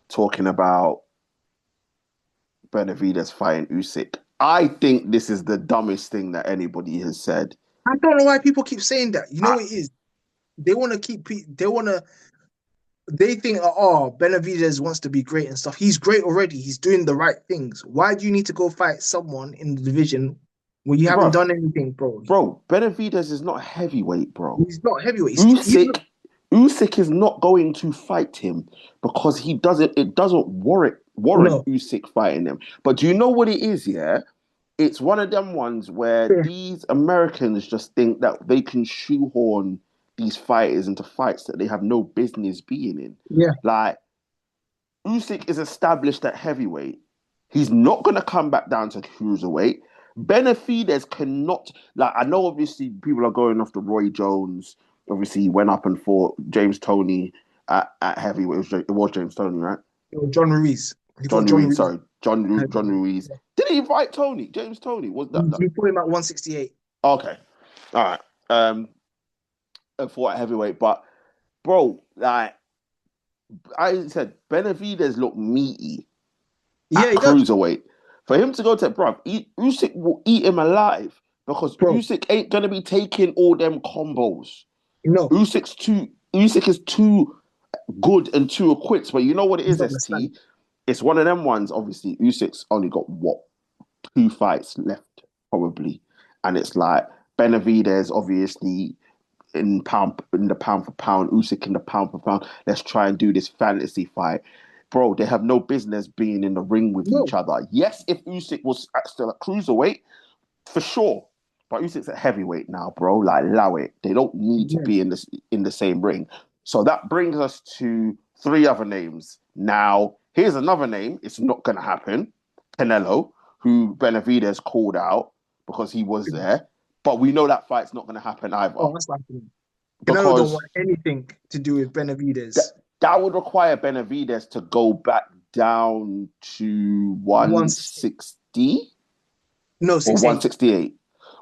talking about Benavidez fighting Usyk. I think this is the dumbest thing that anybody has said. I don't know why people keep saying that. You know what it is? They want to keep. They think, oh, Benavidez wants to be great and stuff. He's great already. He's doing the right things. Why do you need to go fight someone in the division when you haven't Bro, done anything, bro? Benavidez is not heavyweight, bro. He's not heavyweight. Usyk is not going to fight him because he doesn't. It doesn't warrant No. Usyk fighting him. But do you know what it is? Yeah, it's one of them ones where Yeah. these Americans just think that they can shoehorn these fighters into fights that they have no business being in. Yeah. Like Usyk is established at heavyweight. He's not going to come back down to cruiserweight. Benavidez cannot. Like I know, obviously, people are going off the Roy Jones. Obviously, he went up and fought James Toney at heavyweight. It was James Toney, right? John Ruiz. John Ruiz. Sorry, John Ruiz. Yeah. Did he fight Tony? James Toney was that? He put him at 168. Okay, all right. And fought at heavyweight, but bro, like I said, Benavidez looked meaty Yeah, at he does. cruiserweight. For him to go to Usyk will eat him alive because Bro. Usyk ain't gonna be taking all them combos. No. Usyk is too good and too equipped. But you know what it is, ST? It's one of them ones. Obviously, Usyk's only got 2 fights left, probably, and it's like Benavidez, obviously. In the pound for pound, Usyk in the pound for pound. Let's try and do this fantasy fight, bro. They have no business being in the ring with each other. Yes, if Usyk was still at cruiserweight, for sure, but Usyk's at heavyweight now, bro. Like, allow it. They don't need to be in the same ring. So that brings us to 3 other names. Now, here's another name. It's not going to happen. Canelo, who Benavidez called out because he was there. But we know that fight's not going to happen either. Oh, that's like Canelo don't want anything to do with Benavidez. That would require Benavidez to go back down to 160? No, 168.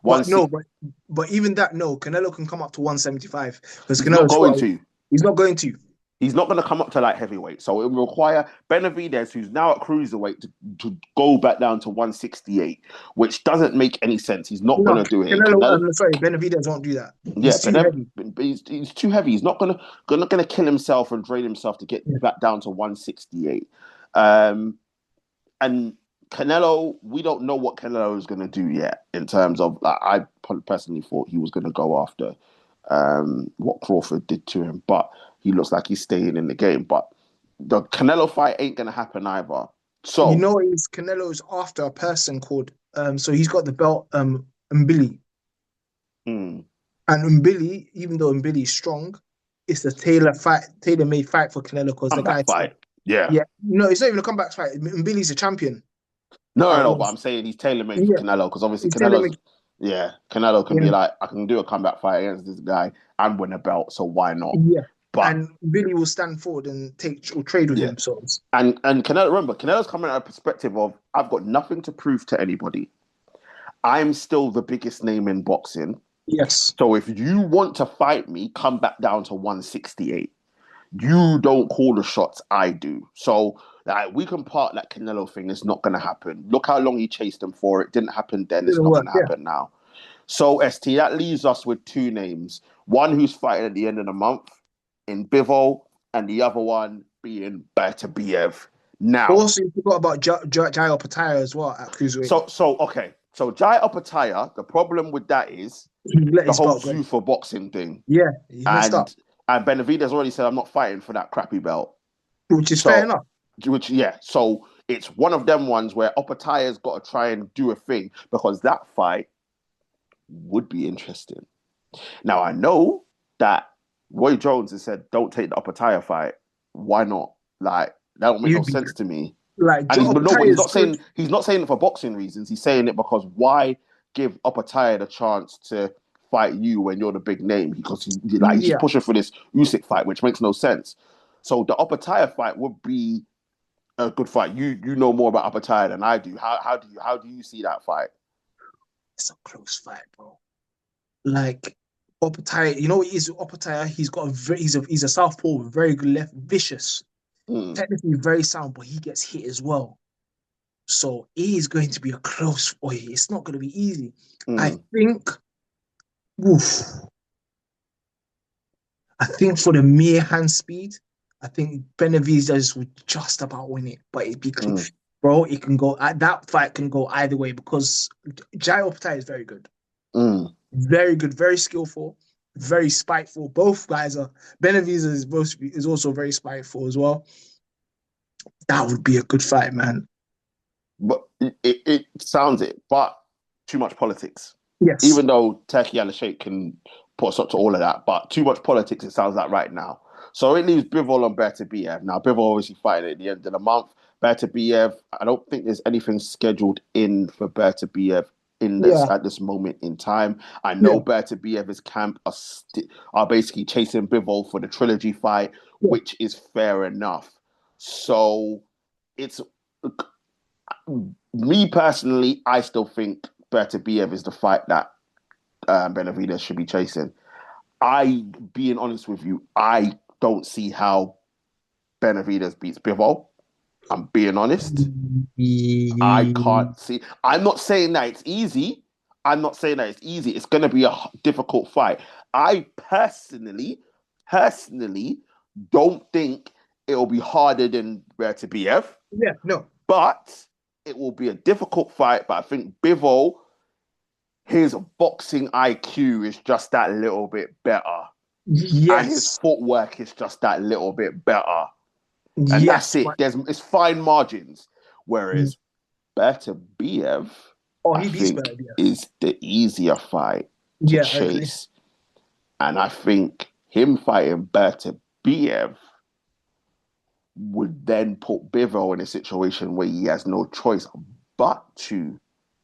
But even that, no. Canelo can come up to 175 because He's not going to. He's not going to. He's not going to come up to like heavyweight. So it will require Benavidez, who's now at cruiserweight, to go back down to 168, which doesn't make any sense. He's not going to do it. Benavidez won't do that. He's too heavy. He's too heavy. He's not going to kill himself and drain himself to get back down to 168. And Canelo, we don't know what Canelo is going to do yet in terms of, like, I personally thought he was going to go after what Crawford did to him, but he looks like he's staying in the game. But the Canelo fight ain't going to happen either. So you know, Canelo is after a person called so he's got the belt Mbili. Mm. And Mbili, even though Mbili is strong, it's a tailor-made fight for Canelo because the Comeback guy said, fight. Yeah. yeah, no, it's not even a comeback fight. Mbili's a champion. No, no, At no. But once. I'm saying he's tailor made for Yeah, Canelo because obviously it's tailor-made. Canelo can Yeah, be like, I can do a comeback fight against this guy and win a belt, so why not? yeah. But And Billy will stand forward and take or trade with yeah, him. So and Canelo, remember, Canelo's coming at a perspective of I've got nothing to prove to anybody. I'm still the biggest name in boxing. yes, So if you want to fight me, come back down to 168. You don't call the shots, I do. So like, we can part that Canelo thing. It's not going to happen. Look how long he chased him for. It didn't happen then. It's didn't not work. going to Yeah, happen now. So ST, that leaves us with two names. One who's fighting at the end of the month in Bivol, and the other one being Beterbiev. Now, also, you forgot about Jairo Pataya as well at cruiserweight. okay. So Jai Opataya, the problem with that is He let the his whole belt go. zoo for boxing thing. Yeah, he messed up, And Benavidez already said, I'm not fighting for that crappy belt. which is fair So, enough. so it's one of them ones where Opataya's got to try and do a thing because that fight would be interesting. Now, I know that Roy Jones has said, don't take the Opataya fight. Why not? Like, that don't make no You'd be sense to me. like And but Pataya is good. he's not saying it for boxing reasons. He's saying it because why give Opataya the chance to fight you when you're the big name? Because he's just Yeah, pushing for this Usyk fight, which makes no sense. So the Opataya fight would be a good fight. You know more about Opataya than I do. How do you see that fight? it's a close fight, bro. Like Opataya, you know what he is Opataya? He's got a very he's a southpaw with very good left, vicious, Mm, technically very sound, but he gets hit as well. So it is going to be a close fight. It's not going to be easy. I mm, think, oof, I think for the mere hand speed, I think Benavidez would just about win it. But it'd be, mm, bro, it can go, that fight can go either way because Jai Optai is very good. mm. Very good, very skillful, very spiteful. Both guys are, Benavidez is also very spiteful as well. That would be a good fight, man. But it sounds it, but too much politics. Yes. Even though Turkey Al Sheikh can put us up to all of that, but too much politics, it sounds like right now. So it leaves Bivol and Beterbiev. Now, Bivol obviously fighting at the end of the month. Beterbiev, I don't think there's anything scheduled in for Beterbiev in this Yeah. at this moment in time. I Yeah. know Beterbiev's camp are basically chasing Bivol for the trilogy fight, Yeah. which is fair enough. So it's me personally, I still think Beterbiev is the fight that Benavidez should be chasing. Being honest with you, I don't see how Benavidez beats Bivol. I'm being honest. I can't see. I'm not saying that it's easy. I'm not saying that it's easy. It's going to be a difficult fight. I personally don't think it'll be harder than Beterbiev, Yeah. No. but it will be a difficult fight. But I think Bivol, his boxing IQ is just that little bit better, and his Yes. footwork is just that little bit better, and that's Yes. it. But It's fine margins. Whereas Beterbiev, oh, I he beats think, better. Yeah. is the easier fight to Yeah, I agree. chase, and I think him fighting Beterbiev would then put Bivol in a situation where he has no choice but to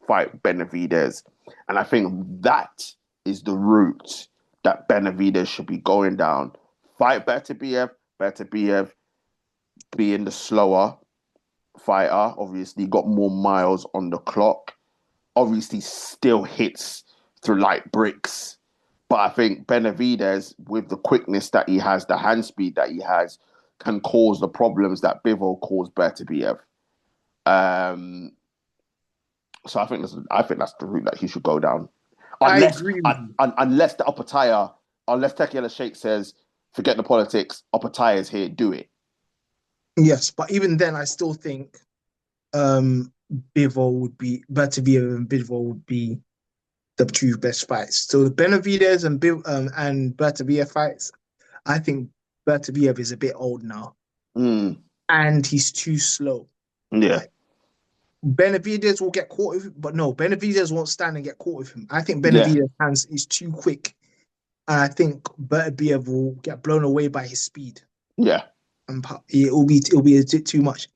fight Benavidez. And I think that is the route that Benavidez should be going down. Fight Beterbiev being the slower fighter, obviously got more miles on the clock, obviously still hits through like bricks. But I think Benavidez, with the quickness that he has, the hand speed that he has, can cause the problems that Bivol caused Beterbiev. Um, so I think that's the route that he should go down. I Unless agree with you. unless the Opataya, unless Tekiela Sheikh says, forget the politics, Opataya is here, do it. Yes, but even then, I still think um Bivol would be Beterbiev and Bivol would be the two best fights. So the Benavidez and Beterbiev fights, I think Beterbiev is a bit old now Mm, and he's too slow. yeah. Like Benavidez will get caught with, but no, Benavidez won't stand and get caught with him. I think Yeah, Benavidez' hands is too quick, and I think Beterbiev will get blown away by his speed, yeah, and it'll be a bit too much.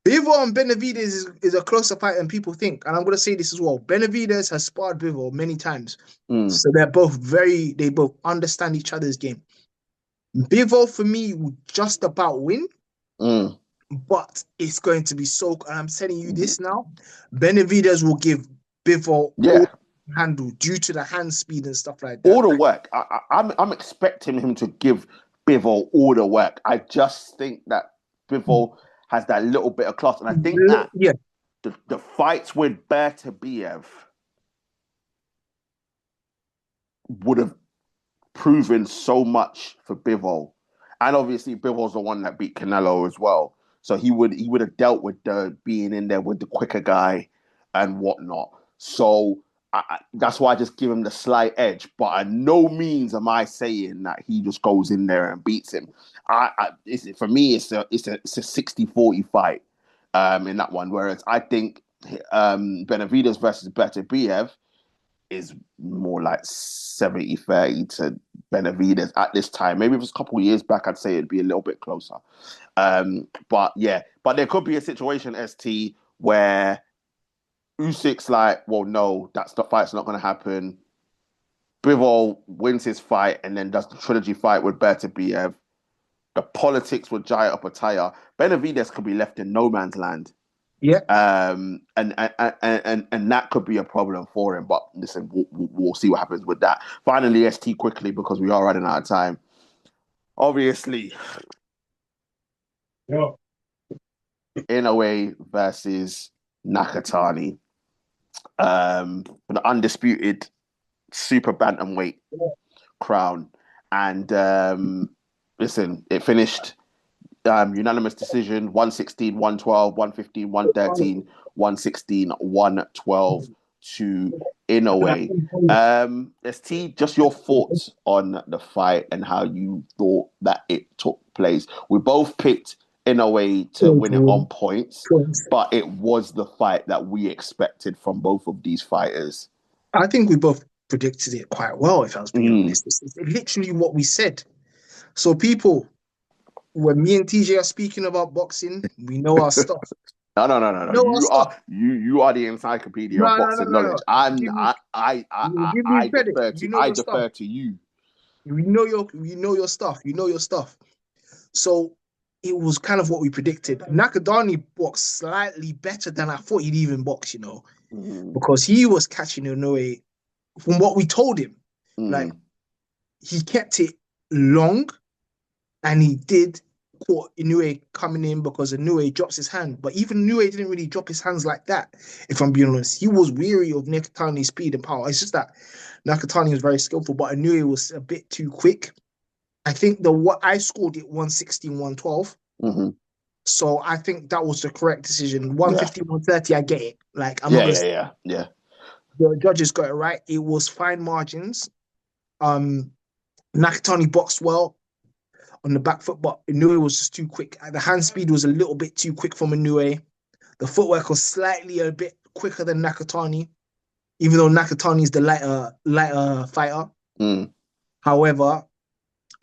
Bivol and Benavidez is a closer fight than people think, and I'm gonna say this as well. Benavidez has sparred Bivol many times, mm, so they both understand each other's game. Bivol for me will just about win, mm, but it's going to be so. And I'm telling you this now, Benavidez will give Bivol all yeah. handle due to the hand speed and stuff like All that. the work. I'm expecting him to give Bivol all the work. I just think that Bivol has that little bit of class, and I think that Yeah, the fights with Beterbiev would have proven so much for Bivol, and obviously Bivol's the one that beat Canelo as well. So he would have dealt with the being in there with the quicker guy and whatnot. So that's why I just give him the slight edge. But by no means am I saying that he just goes in there and beats him. For me, it's a 60-40 fight in that one. Whereas I think Benavidez versus Beterbiev is more like 70-30 to Benavidez at this time. Maybe if it was a couple of years back, I'd say it'd be a little bit closer. But there could be a situation, ST, where Usyk's like, well, no, the fight's not going to happen. Bivol wins his fight and then does the trilogy fight with Beterbiev. The politics would dry up a tire. Benavidez could be left in no man's land. yeah. And that could be a problem for him. But listen, we'll see what happens with that. Finally, ST quickly because we are running out of time. Obviously, Yeah. Inoue versus Nakatani, for the undisputed super bantamweight crown. And listen, it finished unanimous decision 116, 112, 115, 113, 116, 112 to Inoue. ST, just your thoughts on the fight and how you thought that it took place. We both picked Inoue to win it on points, but it was the fight that we expected from both of these fighters. I think we both predicted it quite well, if I was being honest. It's literally what we said. So people, when me and TJ are speaking about boxing, we know our stuff. No. Know our stuff. You are the encyclopedia of boxing knowledge. Give me, give me I credit. defer You to know your stuff. defer to you. You know your stuff. You know your stuff. So it was kind of what we predicted. Nakadani boxed slightly better than I thought he'd even box, because he was catching Inoue from what we told him. Like, he kept it long, and he did caught Inoue coming in because Inoue drops his hand. But even Inoue didn't really drop his hands like that, if I'm being honest. He was weary of Nakatani's speed and power. It's just that Nakatani was very skillful, but Inoue was a bit too quick. I think what I scored it 116, 112. So I think that was the correct decision. 150, 130, I get it. Like, I'm not gonna yeah. The judges got it right. It was fine margins. Nakatani boxed well on the back foot, but Inoue was just too quick. The hand speed was a little bit too quick from Inoue. The footwork was slightly a bit quicker than Nakatani, even though Nakatani is the lighter fighter. However,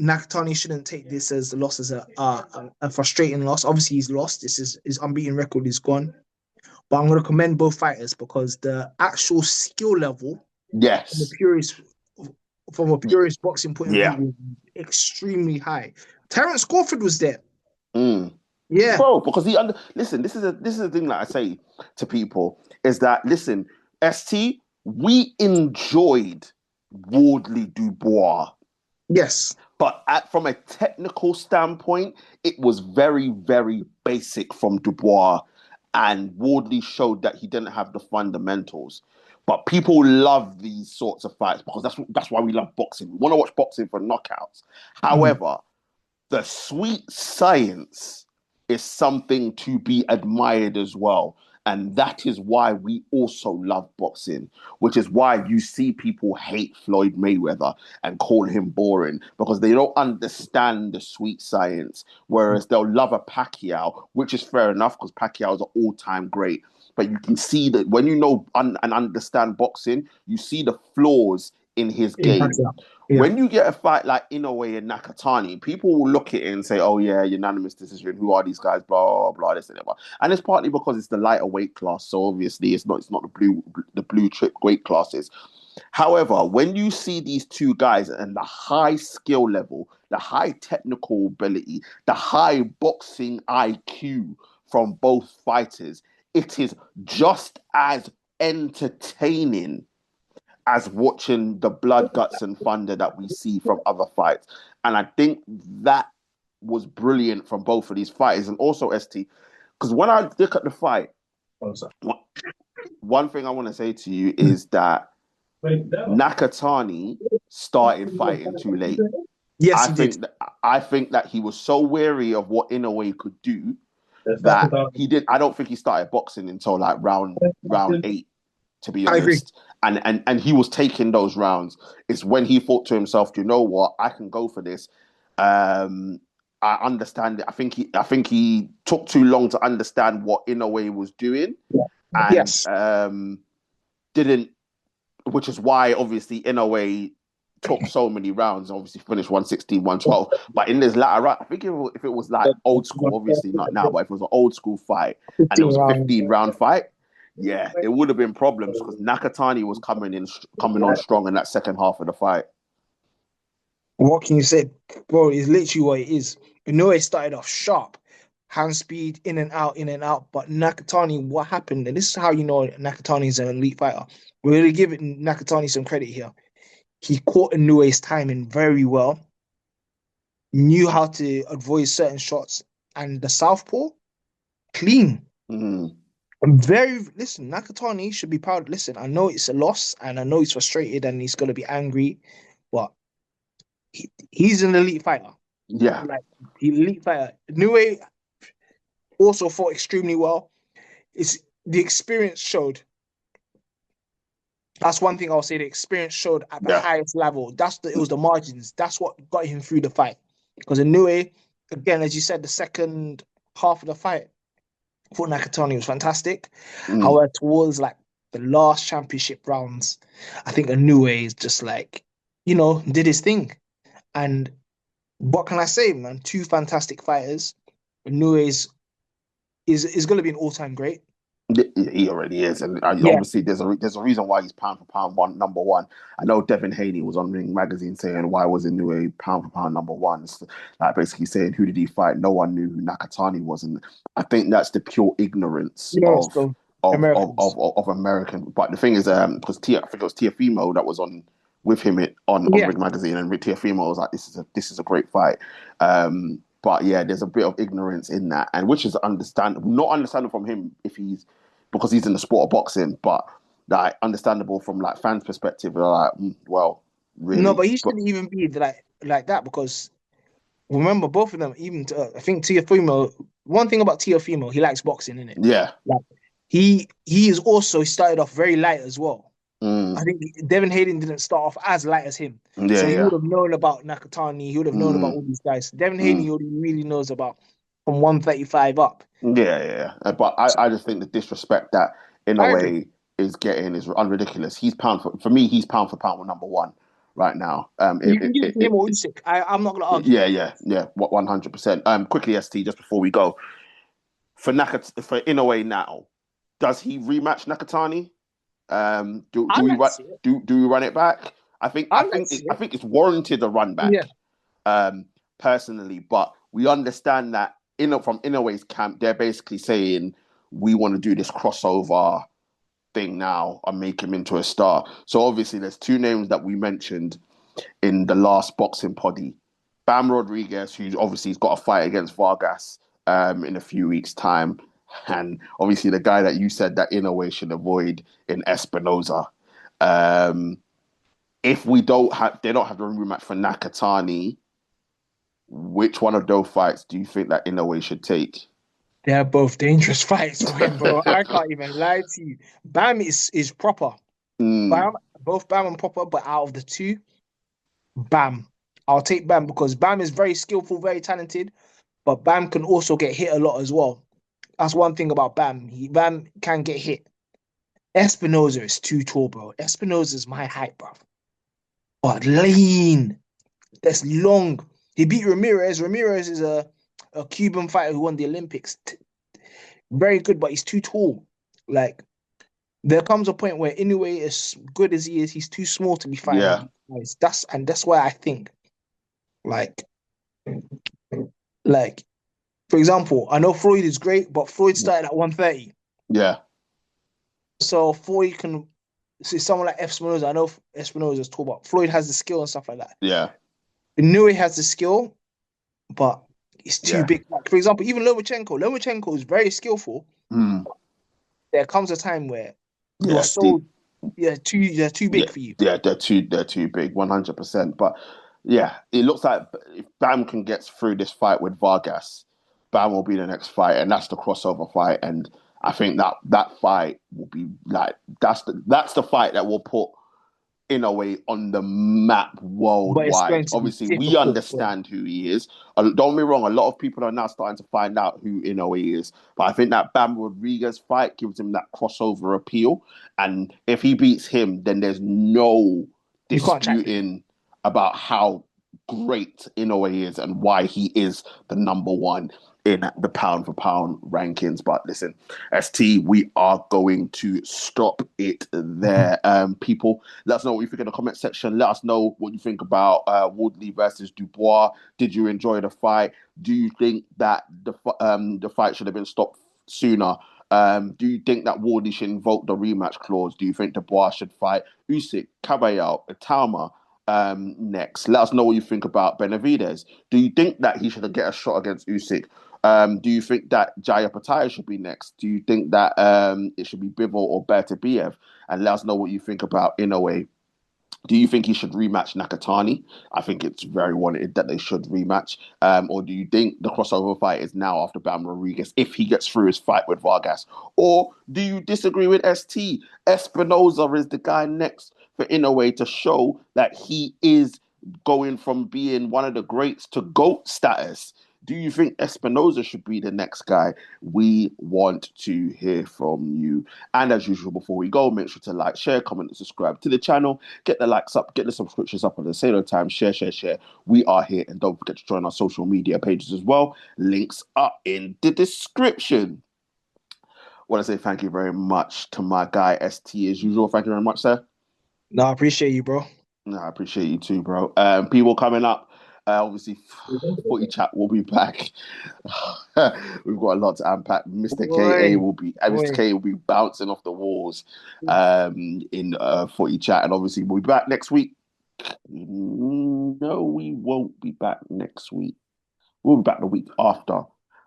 Nakatani shouldn't take this as a loss, as a frustrating loss. Obviously, he's lost. His unbeaten record is gone. But I'm going to commend both fighters because the actual skill level, from a purist boxing point of view, was extremely high. Terence Crawford was there. Yeah, bro. Because listen. This is the thing that I say to people is that listen, ST, we enjoyed Wardley Dubois. Yes. But from a technical standpoint, it was very, very basic from Dubois. And Wardley showed that he didn't have the fundamentals. But people love these sorts of fights because that's why we love boxing. We want to watch boxing for knockouts. However, the sweet science is something to be admired as well. And that is why we also love boxing, which is why you see people hate Floyd Mayweather and call him boring because they don't understand the sweet science. Whereas they'll love a Pacquiao, which is fair enough because Pacquiao is an all-time great. But you can see that when you know and understand boxing, you see the flaws in his game. Yeah. When you get a fight like Inoue and Nakatani, people will look at it and say, "Oh yeah, unanimous decision. Who are these guys?" Blah blah blah. This and that. And it's partly because it's the lighter weight class, so obviously it's not the blue chip weight classes. However, when you see these two guys and the high skill level, the high technical ability, the high boxing IQ from both fighters, it is just as entertaining as watching the blood, guts, and thunder that we see from other fights. And I think that was brilliant from both of these fighters. And also, ST, because when I look at the fight, one thing I want to say to you is that Nakatani started fighting too late. Yes, he did. I think that he was so wary of what Inoue could do that he did. I don't think he started boxing until like round 8, to be honest. And he was taking those rounds. It's when he thought to himself, you know what, I can go for this. I understand it. I think he took too long to understand what Inoue was doing. And didn't, which is why obviously Inoue took so many rounds, obviously finished 116, 112. But in this latter round, I think if it was like old school, obviously not now, but if it was an old school fight and it was a 15-round fight, yeah, it would have been problems because Nakatani was coming on strong in that second half of the fight. What can you say, bro? It's literally what it is. Inoue started off sharp, hand speed, in and out. But Nakatani, what happened? And this is how you know Nakatani is an elite fighter. We're really giving Nakatani some credit here. He caught Inoue's timing very well, knew how to avoid certain shots, and the southpaw, clean. Listen, Nakatani should be proud. Listen, I know it's a loss, and I know he's frustrated, and he's going to be angry, but he's an elite fighter. Yeah. Like, elite fighter. Inoue also fought extremely well. The experience showed. That's one thing I'll say. The experience showed at the highest level. It was the margins. That's what got him through the fight. Because Inoue, again, as you said, the second half of the fight for Nakatani was fantastic. However, towards like the last championship rounds, I think Inoue is just like, did his thing. And what can I say, man? Two fantastic fighters. Inoue is going to be an all-time great. He already is, and obviously there's a reason why he's pound for pound number one. I know Devin Haney was on Ring Magazine saying why was Inoue pound for pound number one, it's like basically saying who did he fight? No one knew who Nakatani was, and I think that's the pure ignorance of American. But the thing is, because I think it was Tiafimo that was on with him on Ring Magazine, and Tiafimo was like, this is a great fight. But yeah, there's a bit of ignorance in that, and which is understandable. Not understandable from him because he's in the sport of boxing, but like understandable from like fans' perspective. They're like, well, really? No, but he shouldn't even be like that because remember both of them. Even I think Tiafimo. One thing about Tiafimo, he likes boxing, innit? Yeah. Like he started off very light as well. I think Devin Hayden didn't start off as light as him. So he would have known about Nakatani. He would have known about all these guys. Devin Hayden, he really knows about from 135 up. Yeah. But I just think the disrespect that Inoue is getting is ridiculous. He's pound for me. He's pound for pound number one right now. You can give it to him or Usyk. I'm not going to argue. Yeah. 100%. Quickly, ST, just before we go, for Inoue now, does he rematch Nakatani? Do we run it back? I think it's warranted a run back. Personally, but we understand that from Inoue's camp, they're basically saying we want to do this crossover thing now and make him into a star. So obviously, there's two names that we mentioned in the last boxing poddy. Bam Rodriguez, who's obviously got a fight against Vargas in a few weeks' time. And obviously the guy that you said that Inoue should avoid in Espinoza. If they don't have the rematch for Nakatani, which one of those fights do you think that Inoue should take? They're both dangerous fights for him, bro. I can't even lie to you. Bam is proper. Mm, Bam, both Bam and proper, but out of the two, Bam. I'll take Bam because Bam is very skillful, very talented, but Bam can also get hit a lot as well. That's one thing about Bam. Bam can get hit. Espinoza is too tall, bro. Espinoza is my height, bro. But lean. That's long. He beat Ramirez. Ramirez is a Cuban fighter who won the Olympics. Very good, but he's too tall. Like, there comes a point where Inoue, as good as he is, he's too small to be fighting with yeah, these guys. That's why I think, like, like, for example, I know Floyd is great, but Floyd started at 130. yeah, So Floyd can see someone like Espinoza. I know Espinoza is tall, but Floyd has the skill and stuff like that. yeah, Inoue has the skill, but it's too yeah. big. Like, for example, even Lomachenko. Lomachenko is very skillful. Mm, There comes a time where you're yeah, the, so they're too yeah, big for you. yeah. They're too big, 100%. But yeah, it looks like if Bam can get through this fight with Vargas, Bam will be the next fight, and that's the crossover fight. And I think that fight will be like that's the fight that will put Inoue on the map But it's going worldwide. to be Obviously, we difficult. understand who he is. Don't get me wrong, a lot of people are now starting to find out who Inoue is. But I think that Bam Rodriguez fight gives him that crossover appeal. And if he beats him, then there's no You can't challenge him. disputing about how great Inoue is and why he is the number one in the pound for pound rankings. But listen, ST, we are going to stop it there. People, let us know what you think in the comment section. Let us know what you think about Wardley versus Dubois. Did you enjoy the fight? Do you think that the fight should have been stopped sooner? Do you think that Wardley should invoke the rematch clause? Do you think Dubois should fight Usyk, Kabayel, Itauma next? Let us know what you think about Benavidez. Do you think that he should get a shot against Usyk? Do you think that Jaya Pattaya should be next? Do you think that it should be Bivol or Bertabiev? And let us know what you think about Inoue. Do you think he should rematch Nakatani? I think it's very wanted that they should rematch. Or do you think the crossover fight is now after Bam Rodriguez if he gets through his fight with Vargas? Or do you disagree with ST? Espinoza is the guy next for Inoue to show that he is going from being one of the greats to GOAT status. Do you think Espinoza should be the next guy? We want to hear from you. And as usual, before we go, make sure to like, share, comment, and subscribe to the channel. Get the likes up, get the subscriptions up at the same time. Share, share, share. We are here. And don't forget to join our social media pages as well. Links are in the description. I want to say thank you very much to my guy, ST, as usual. Thank you very much, sir. No, I appreciate you, bro. No, I appreciate you too, bro. People coming up. Obviously, Footy Chat will be back. We've got a lot to unpack. Boy, Mr. boy. K will be bouncing off the walls in Footy Chat, and obviously we'll be back next week. No, we won't be back next week. We'll be back the week after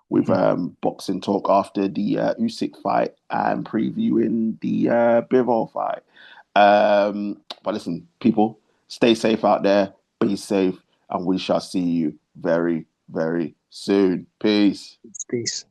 with boxing talk after the Usyk fight and previewing the Bivol fight. But listen, people, stay safe out there, be safe, and we shall see you very, very soon. Peace. Peace.